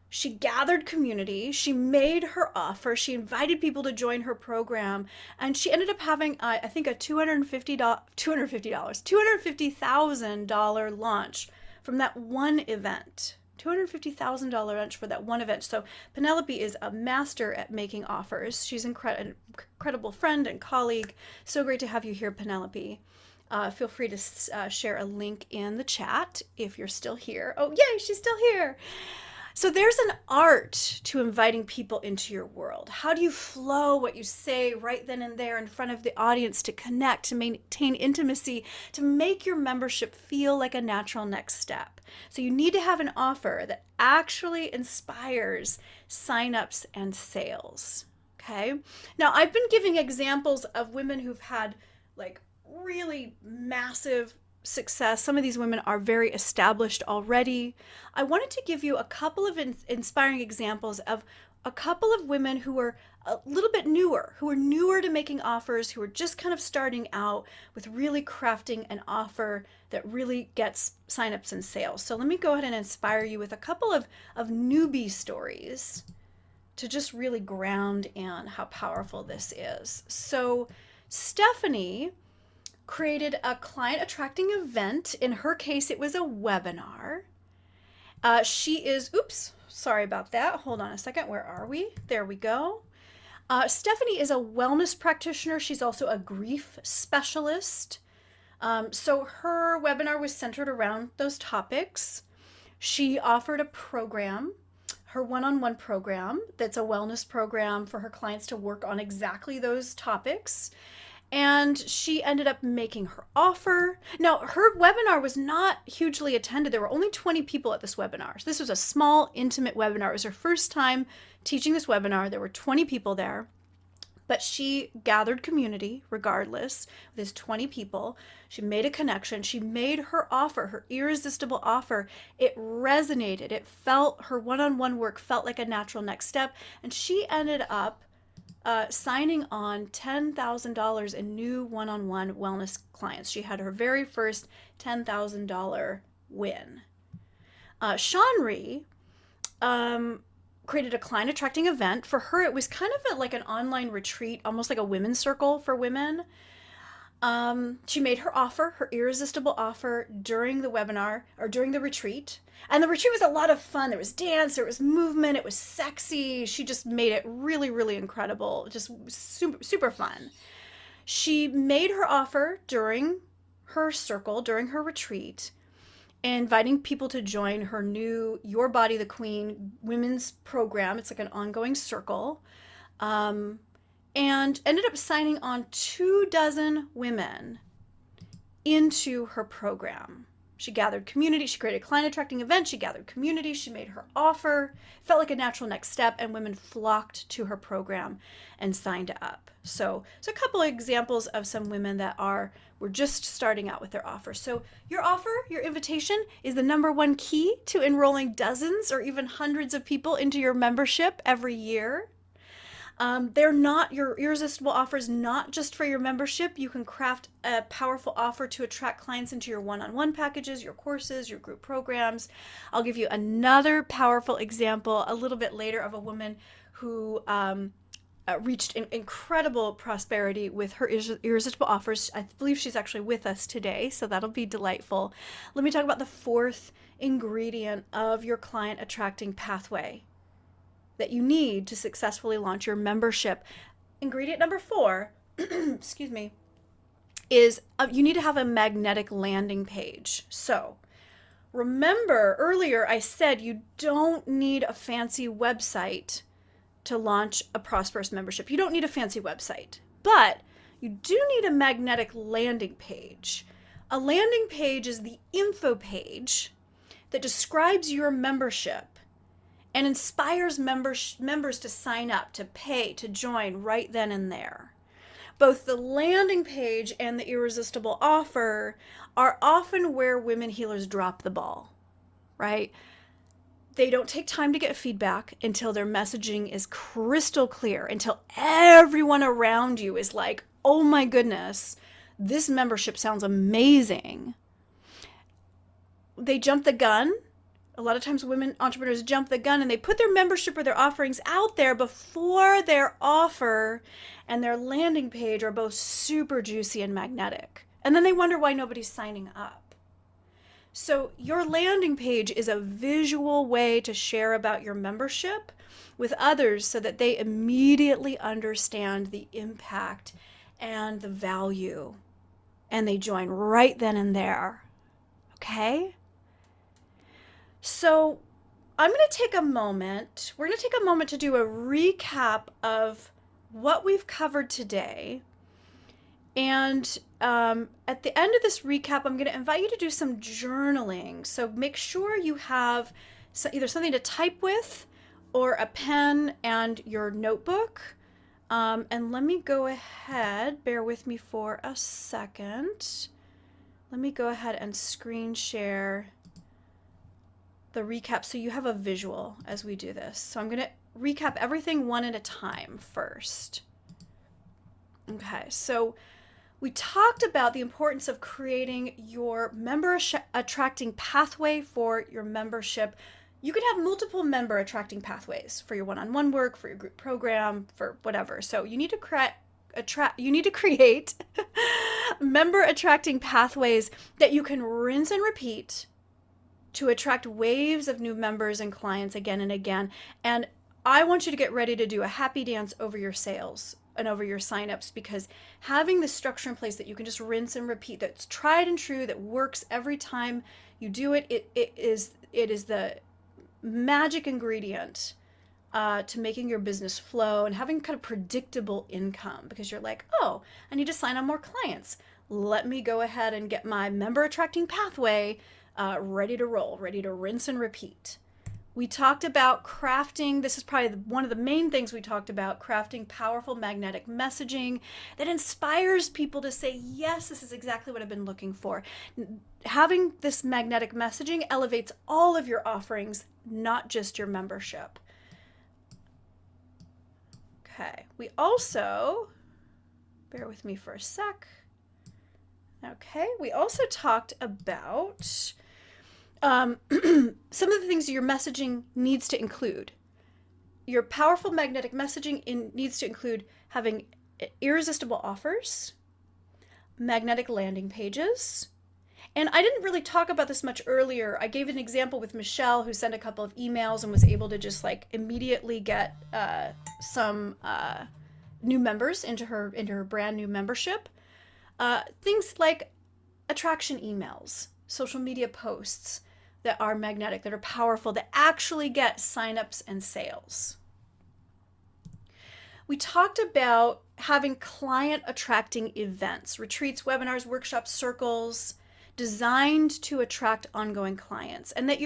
She gathered community, she made her offer, she invited people to join her program, and she ended up having, I think, a $250,000 launch from that one event. $250,000 launch for that one event. So Penelope is a master at making offers. She's an incredible friend and colleague. So great to have you here, Penelope. Feel free to share a link in the chat if you're still here. Oh, yay, she's still here. So there's an art to inviting people into your world. How do you flow what you say right then and there in front of the audience to connect, to maintain intimacy, to make your membership feel like a natural next step? So you need to have an offer that actually inspires signups and sales. Okay. Now, I've been giving examples of women who've had like really massive success. Some of these women are very established already. I wanted to give you a couple of inspiring examples of a couple of women who are a little bit newer, who are newer to making offers, who are just kind of starting out with really crafting an offer that really gets signups and sales. So let me go ahead and inspire you with a couple of newbie stories to just really ground in how powerful this is. So Stephanie created a client attracting event. In her case, it was a webinar. She is, oops, sorry about that. Hold on a second. Where are we? There we go. Stephanie is a wellness practitioner. She's also a grief specialist. So her webinar was centered around those topics. She offered a program, her one-on-one program, that's a wellness program for her clients to work on exactly those topics. And she ended up making her offer. Now, her webinar was not hugely attended. There were only 20 people at this webinar. So this was a small, intimate webinar. It was her first time teaching this webinar. There were 20 people there. But she gathered community regardless. There's 20 people. She made a connection. She made her offer, her irresistible offer. It resonated. It felt, her one-on-one work felt like a natural next step. And she ended up signing on $10,000 in new one-on-one wellness clients. She had her very first $10,000 win. Shanri created a client attracting event. For her, it was kind of like an online retreat, almost like a women's circle for women. She made her offer, her irresistible offer, during the webinar or during the retreat. And the retreat was a lot of fun. There was dance, there was movement, it was sexy. She just made it really, really incredible. Just super, super fun. She made her offer during her circle, during her retreat, inviting people to join her new Your Body the Queen women's program. It's like an ongoing circle. And ended up signing on 24 women into her program. She gathered community, she created a client attracting event, she gathered community, she made her offer, felt like a natural next step, and women flocked to her program and signed up. So a couple of examples of some women that were just starting out with their offer. So your offer, your invitation is the number one key to enrolling dozens or even hundreds of people into your membership every year. They're not your irresistible offers, not just for your membership. You can craft a powerful offer to attract clients into your one-on-one packages, your courses, your group programs. I'll give you another powerful example a little bit later of a woman who reached incredible prosperity with her irresistible offers. I believe she's actually with us today, so that'll be delightful. Let me talk about the fourth ingredient of your client attracting pathway that you need to successfully launch your membership. Ingredient number 4, excuse me, is you need to have a magnetic landing page. So remember earlier I said you don't need a fancy website to launch a prosperous membership. You don't need a fancy website, but you do need a magnetic landing page. A landing page is the info page that describes your membership and inspires members to sign up, to pay, to join right then and there. Both the landing page and the irresistible offer are often where women healers drop the ball, right? They don't take time to get feedback until their messaging is crystal clear, until everyone around you is like, oh my goodness, this membership sounds amazing. They jump the gun. A lot of times women entrepreneurs jump the gun and they put their membership or their offerings out there before their offer and their landing page are both super juicy and magnetic. And then they wonder why nobody's signing up. So your landing page is a visual way to share about your membership with others so that they immediately understand the impact and the value and they join right then and there. Okay? So I'm going to take a moment. We're going to take a moment to do a recap of what we've covered today. And at the end of this recap, I'm going to invite you to do some journaling. So make sure you have either something to type with or a pen and your notebook. And let me go ahead, bear with me for a second. Let me go ahead and screen share the recap so you have a visual as we do this. So I'm going to recap everything one at a time first. Okay, so we talked about the importance of creating your member attracting pathway for your membership. You could have multiple member attracting pathways for your one-on-one work, for your group program, for whatever. So you need to create member attracting pathways that you can rinse and repeat to attract waves of new members and clients again and again. And I want you to get ready to do a happy dance over your sales and over your signups, because having the structure in place that you can just rinse and repeat, that's tried and true, that works every time you do it, it is the magic ingredient to making your business flow and having kind of predictable income, because you're like, oh, I need to sign on more clients. Let me go ahead and get my member attracting pathway ready to roll, ready to rinse and repeat. We talked about crafting, this is probably one of the main things we talked about, crafting powerful magnetic messaging that inspires people to say, yes, this is exactly what I've been looking for. Having this magnetic messaging elevates all of your offerings, not just your membership. Okay, we also, bear with me for a sec. Okay, we also talked about some of the things your messaging needs to include. Your powerful magnetic messaging needs to include having irresistible offers, magnetic landing pages. And I didn't really talk about this much earlier. I gave an example with Michelle, who sent a couple of emails and was able to just like immediately get some new members into her brand new membership. Things like attraction emails, social media posts that are magnetic, that are powerful, that actually get signups and sales. We talked about having client attracting events, retreats, webinars, workshops, circles, designed to attract ongoing clients, and that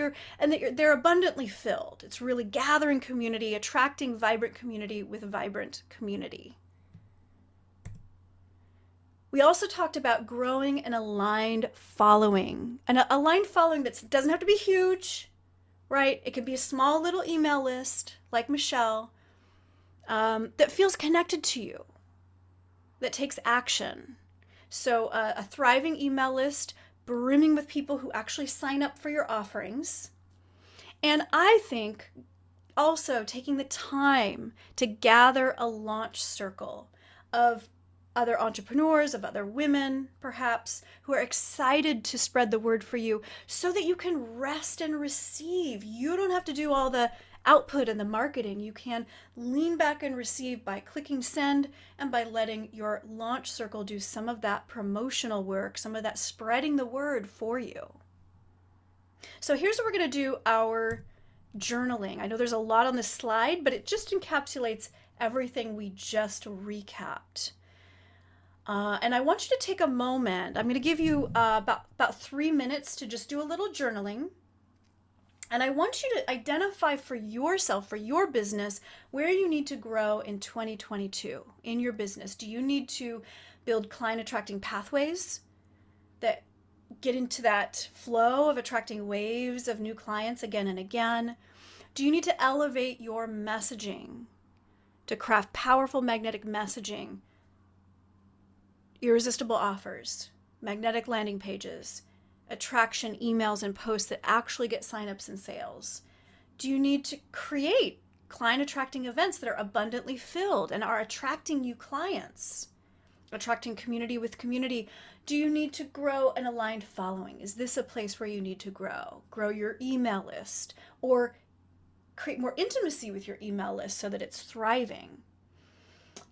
they're abundantly filled. It's really gathering community, attracting vibrant community with vibrant community. We also talked about growing an aligned following. An aligned following that doesn't have to be huge, right? It can be a small little email list like Michelle, that feels connected to you, that takes action. So a thriving email list brimming with people who actually sign up for your offerings. And I think also taking the time to gather a launch circle of other entrepreneurs, of other women, perhaps, who are excited to spread the word for you so that you can rest and receive. You don't have to do all the output and the marketing. You can lean back and receive by clicking send and by letting your launch circle do some of that promotional work, some of that spreading the word for you. So here's what we're going to do our journaling. I know there's a lot on this slide, but it just encapsulates everything we just recapped. And I want you to take a moment. I'm going to give you about 3 minutes to just do a little journaling. And I want you to identify for yourself, for your business, where you need to grow in 2022 in your business. Do you need to build client attracting pathways that get into that flow of attracting waves of new clients again and again? Do you need to elevate your messaging to craft powerful magnetic messaging, irresistible offers, magnetic landing pages, attraction emails and posts that actually get signups and sales? Do you need to create client attracting events that are abundantly filled and are attracting you clients, attracting community with community? Do you need to grow an aligned following? Is this a place where you need to grow your email list, or create more intimacy with your email list so that it's thriving?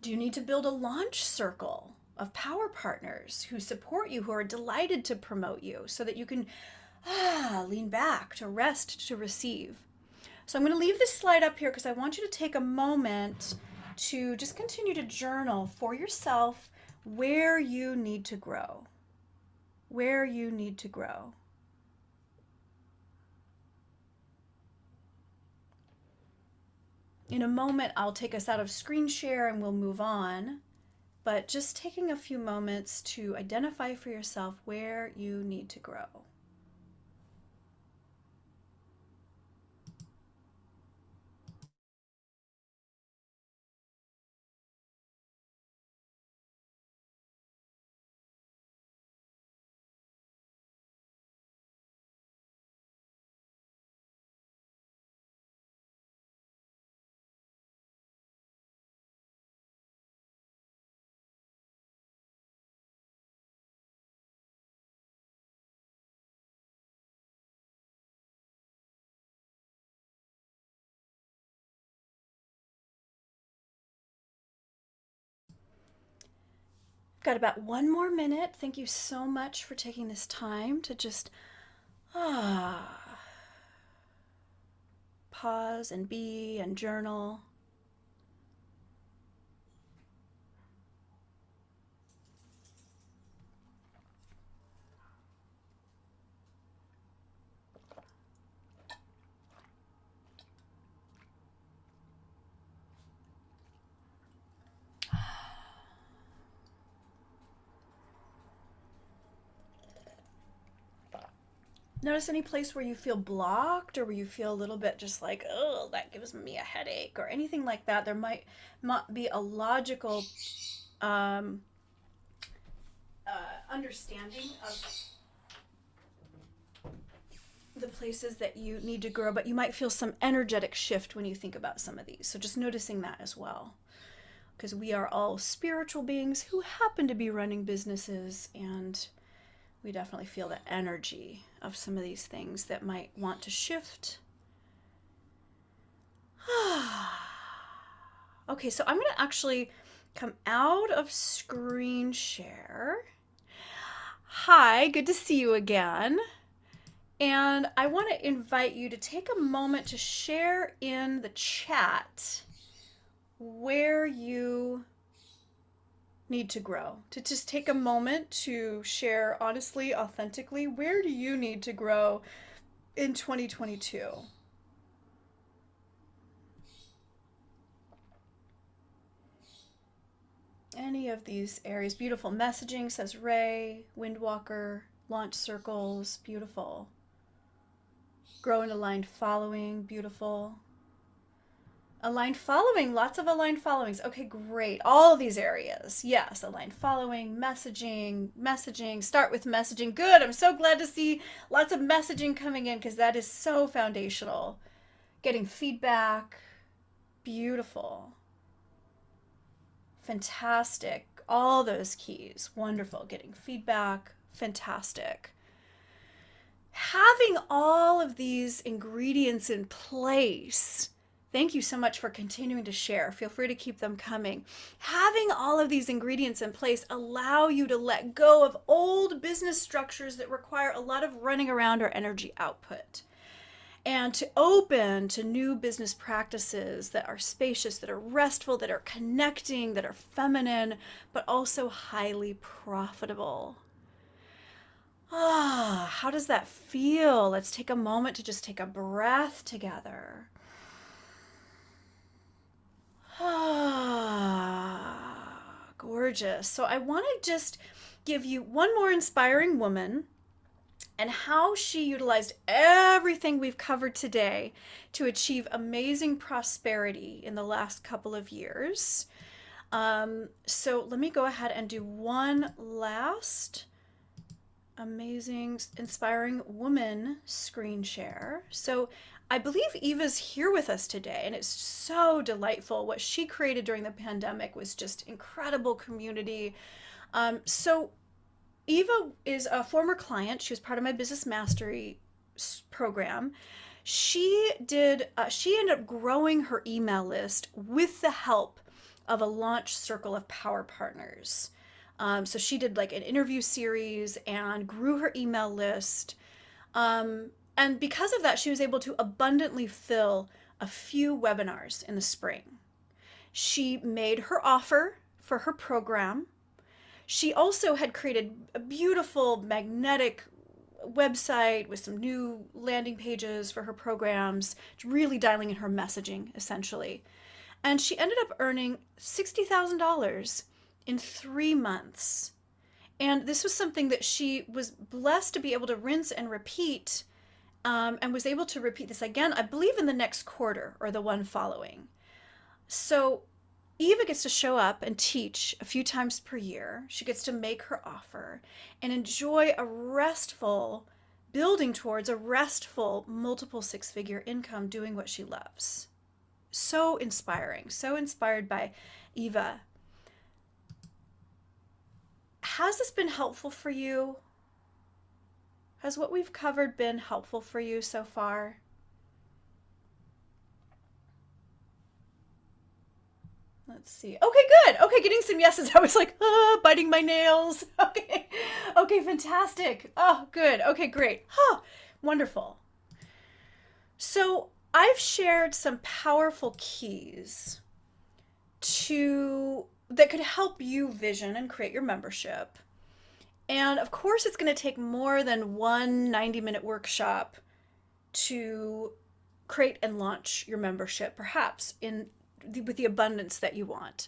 Do you need to build a launch circle of power partners who support you, who are delighted to promote you so that you can lean back, to rest, to receive? So I'm going to leave this slide up here because I want you to take a moment to just continue to journal for yourself where you need to grow. Where you need to grow. In a moment, I'll take us out of screen share and we'll move on. But just taking a few moments to identify for yourself where you need to grow. Got about 1 more minute. Thank you so much for taking this time to just pause and be and journal. Notice any place where you feel blocked or where you feel a little bit just like, oh, that gives me a headache or anything like that. There might not be a logical um, understanding of the places that you need to grow, but you might feel some energetic shift when you think about some of these. So just noticing that as well. Because we are all spiritual beings who happen to be running businesses, and we definitely feel the energy of some of these things that might want to shift. Okay, so I'm going to actually come out of screen share. Hi, good to see you again. And I want to invite you to take a moment to share in the chat where you need to grow. To just take a moment to share honestly, authentically, where do you need to grow in 2022? Any of these areas. Beautiful messaging, says Ray. Windwalker, launch circles, beautiful. Grow in aligned following, beautiful. Aligned following, lots of aligned followings. Okay, great. All of these areas. Yes, aligned following, messaging. Start with messaging. Good. I'm so glad to see lots of messaging coming in because that is so foundational. Getting feedback. Beautiful. Fantastic. All those keys. Wonderful. Getting feedback. Fantastic. Having all of these ingredients in place. Thank you so much for continuing to share. Feel free to keep them coming. Having all of these ingredients in place allow you to let go of old business structures that require a lot of running around or energy output, and to open to new business practices that are spacious, that are restful, that are connecting, that are feminine, but also highly profitable. How does that feel? Let's take a moment to just take a breath together. Gorgeous. So I want to just give you one more inspiring woman and how she utilized everything we've covered today to achieve amazing prosperity in the last couple of years. So let me go ahead and do one last amazing, inspiring woman screen share. So I believe Eva's here with us today, and it's so delightful. What she created during the pandemic was just incredible community. So Eva is a former client. She was part of my business mastery program. She ended up growing her email list with the help of a launch circle of power partners. So she did like an interview series and grew her email list. And because of that, she was able to abundantly fill a few webinars in the spring. She made her offer for her program. She also had created a beautiful magnetic website with some new landing pages for her programs, really dialing in her messaging essentially. And she ended up earning $60,000 in 3 months. And this was something that she was blessed to be able to rinse and repeat, and was able to repeat this again, I believe, in the next quarter or the one following. So Eva gets to show up and teach a few times per year. She gets to make her offer and enjoy a restful, building towards a restful multiple six-figure income doing what she loves. So inspiring, so inspired by Eva. Has this been helpful for you? Has what we've covered been helpful for you so far? Let's see. Okay, good. Okay, getting some yeses. I was like, biting my nails. Okay. Okay, fantastic. Oh, good. Okay, great. Huh. Wonderful. So, I've shared some powerful keys to that could help you vision and create your membership. And of course, it's going to take more than one 90-minute workshop to create and launch your membership, perhaps with the abundance that you want.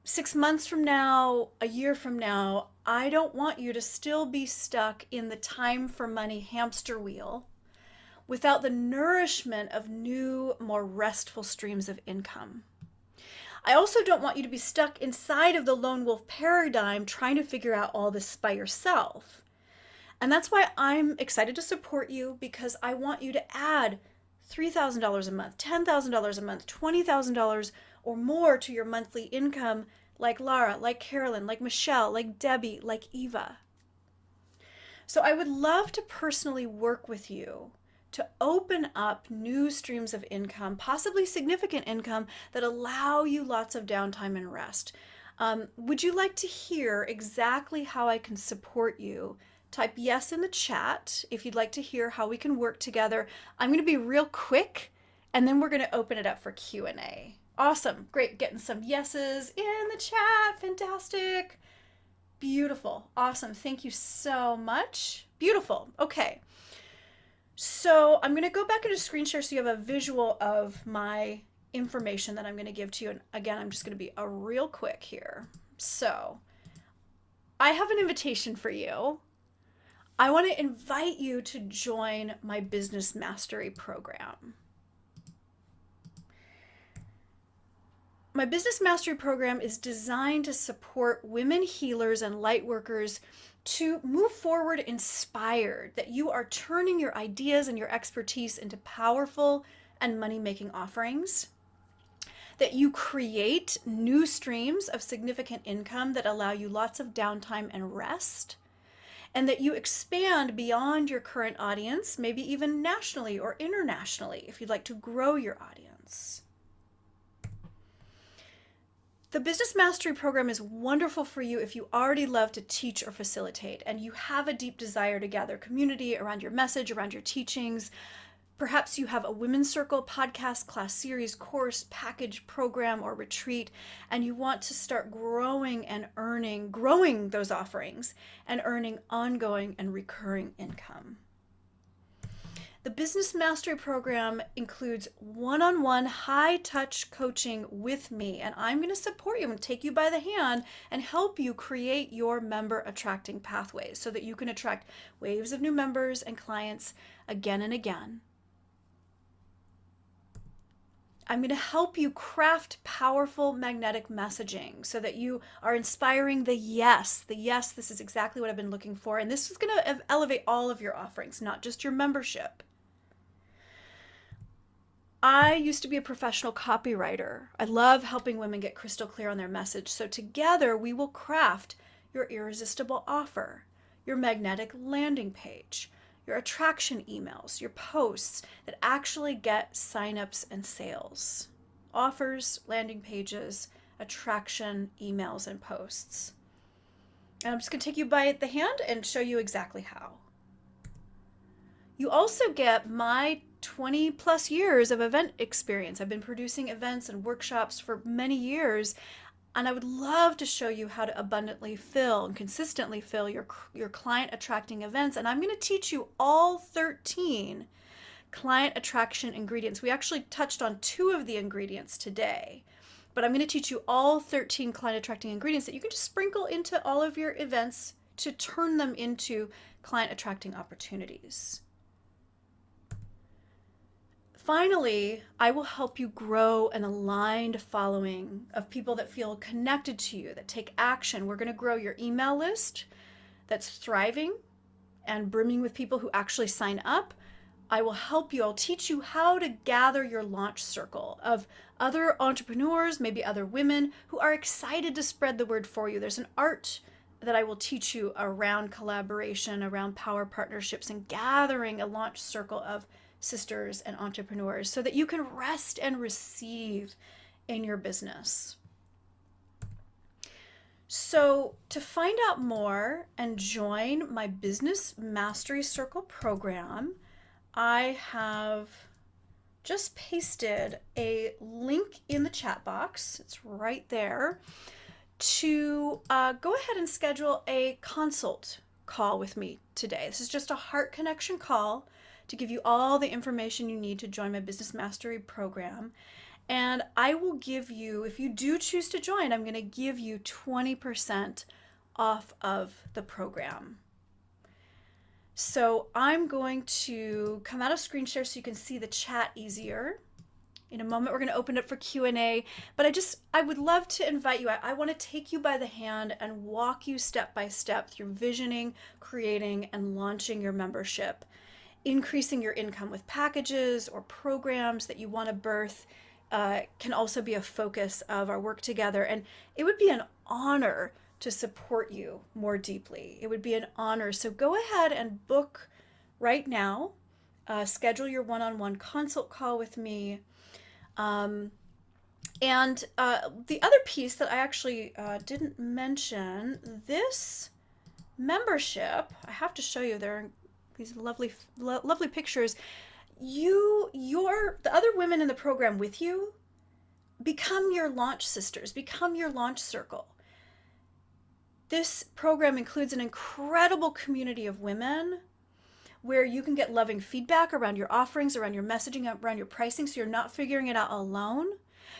6 months from now, a year from now, I don't want you to still be stuck in the time for money hamster wheel without the nourishment of new, more restful streams of income. I also don't want you to be stuck inside of the lone wolf paradigm trying to figure out all this by yourself. And that's why I'm excited to support you, because I want you to add $3,000 a month, $10,000 a month, $20,000 or more to your monthly income, like Lara, like Carolyn, like Michelle, like Debbie, like Eva. So I would love to personally work with you to open up new streams of income, possibly significant income, that allow you lots of downtime and rest. Would you like to hear exactly how I can support you? Type yes in the chat if you'd like to hear how we can work together. I'm going to be real quick, and then we're going to open it up for Q&A. Awesome. Great. Getting some yeses in the chat. Fantastic. Beautiful. Awesome. Thank you so much. Beautiful. Okay. So I'm going to go back into screen share so you have a visual of my information that I'm going to give to you. And again, I'm just going to be a real quick here. So I have an invitation for you. I want to invite you to join my Business Mastery program. My Business Mastery program is designed to support women healers and light workers to move forward inspired, that you are turning your ideas and your expertise into powerful and money-making offerings, that you create new streams of significant income that allow you lots of downtime and rest, and that you expand beyond your current audience, maybe even nationally or internationally if you'd like to grow your audience. The Business Mastery program is wonderful for you if you already love to teach or facilitate and you have a deep desire to gather community around your message, around your teachings. Perhaps you have a women's circle, podcast, class series, course, package, program, or retreat, and you want to start growing those offerings and earning ongoing and recurring income. The Business Mastery program includes one-on-one high-touch coaching with me, and I'm going to support you and take you by the hand and help you create your member attracting pathways so that you can attract waves of new members and clients again and again. I'm going to help you craft powerful magnetic messaging so that you are inspiring the yes, this is exactly what I've been looking for. And this is going to elevate all of your offerings, not just your membership. I used to be a professional copywriter. I love helping women get crystal clear on their message. So together we will craft your irresistible offer, your magnetic landing page, your attraction emails, your posts that actually get signups and sales. Offers, landing pages, attraction, emails, and posts. And I'm just going to take you by the hand and show you exactly how. You also get my 20 plus years of event experience. I've been producing events and workshops for many years, and I would love to show you how to abundantly fill and consistently fill your client attracting events. And I'm going to teach you all 13 client attraction ingredients. We actually touched on 2 of the ingredients today, but I'm going to teach you all 13 client attracting ingredients that you can just sprinkle into all of your events to turn them into client attracting opportunities. Finally, I will help you grow an aligned following of people that feel connected to you, that take action. We're going to grow your email list that's thriving and brimming with people who actually sign up. I will help you. I'll teach you how to gather your launch circle of other entrepreneurs, maybe other women who are excited to spread the word for you. There's an art that I will teach you around collaboration, around power partnerships, and gathering a launch circle of sisters and entrepreneurs so that you can rest and receive in your business. So, to find out more and join my Business Mastery Circle program, I have just pasted a link in the chat box. It's right there to go ahead and schedule a consult call with me today. This is just a heart connection call to give you all the information you need to join my Business Mastery program. And I will give you, if you do choose to join, I'm going to give you 20% off of the program. So I'm going to come out of screen share so you can see the chat easier. In a moment, we're going to open it for Q&A, but I would love to invite you. I want to take you by the hand and walk you step by step through visioning, creating, and launching your membership. Increasing your income with packages or programs that you want to birth can also be a focus of our work together. And it would be an honor to support you more deeply. It would be an honor. So go ahead and book right now. Schedule your one-on-one consult call with me. And the other piece that I actually didn't mention, this membership, I have to show you, there are these lovely pictures. The other women in the program with you become your launch sisters, become your launch circle. This program includes an incredible community of women where you can get loving feedback around your offerings, around your messaging, around your pricing, so you're not figuring it out alone.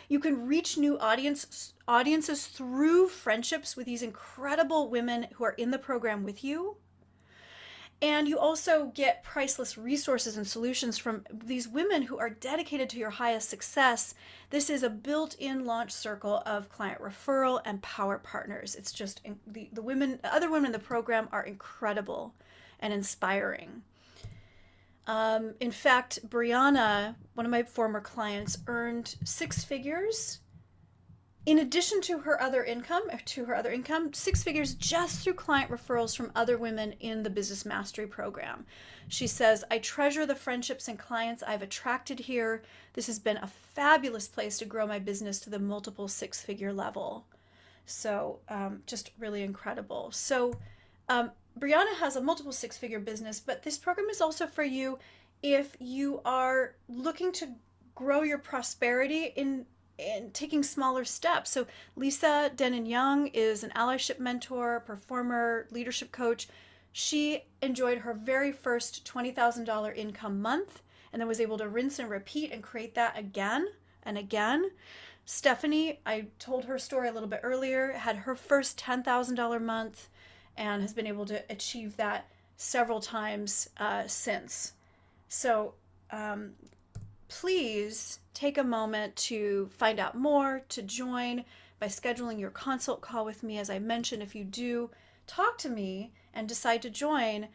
You can reach new audiences through friendships with these incredible women who are in the program with you. And you also get priceless resources and solutions from these women who are dedicated to your highest success. This is a built-in launch circle of client referral and power partners. It's just the other women in the program are incredible and inspiring. In fact, Brianna, one of my former clients, earned 6 figures in addition to her other income, 6 figures just through client referrals from other women in the Business Mastery program. She says, I treasure the friendships and clients I've attracted here. This has been a fabulous place to grow my business to the multiple 6-figure level. So just really incredible. So Brianna has a multiple 6-figure business, but this program is also for you if you are looking to grow your prosperity in taking smaller steps. So Lisa Denon-Young is an allyship mentor, performer, leadership coach. She enjoyed her very first $20,000 income month and then was able to rinse and repeat and create that again and again. Stephanie, I told her story a little bit earlier, had her first $10,000 month and has been able to achieve that several times since. So please take a moment to find out more, to join by scheduling your consult call with me. As I mentioned, if you do talk to me and decide to join,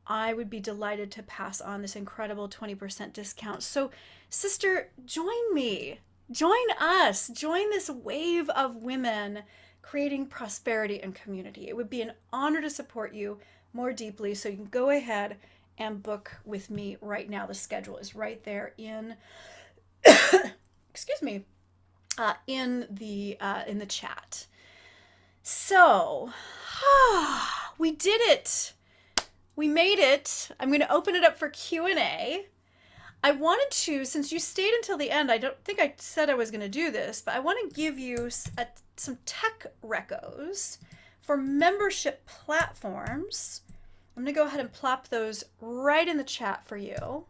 I would be delighted to pass on this incredible 20% discount. So, sister, join me. Join us. Join this wave of women creating prosperity and community. It would be an honor to support you more deeply. So you can go ahead and book with me right now. The schedule is right there in excuse me, in the chat. So we did it. We made it. I'm going to open it up for Q&A. I wanted to, since you stayed until the end, I don't think I said I was going to do this, but I want to give you some tech recos for membership platforms. I'm going to go ahead and plop those right in the chat for you.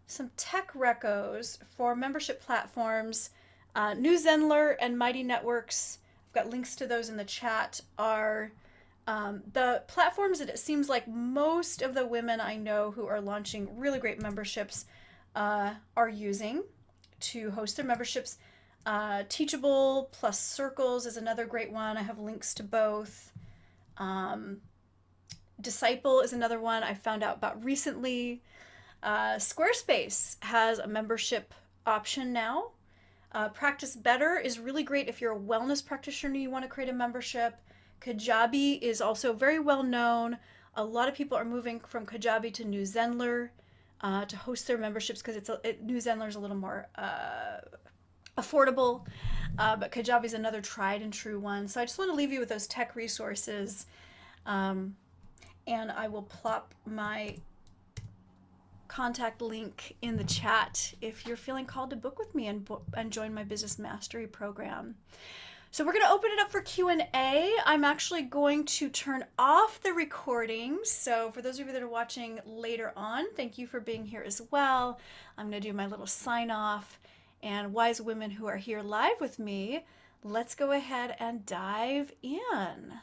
Some tech recos for membership platforms. New Zenler and Mighty Networks, I've got links to those in the chat, are the platforms that it seems like most of the women I know who are launching really great memberships are using to host their memberships. Teachable plus Circles is another great one. I have links to both. Disciple is another one I found out about recently. Squarespace has a membership option now. Practice Better is really great if you're a wellness practitioner and you want to create a membership. Kajabi is also very well known. A lot of people are moving from Kajabi to New Zenler to host their memberships because New Zenler is a little more affordable, but Kajabi is another tried and true one. So I just want to leave you with those tech resources, and I will plop my contact link in the chat if you're feeling called to book with me and join my business mastery program. So we're going to open it up for Q&A. I'm actually going to turn off the recording. So for those of you that are watching later on, thank you for being here as well. I'm going to do my little sign off. And wise women who are here live with me, let's go ahead and dive in.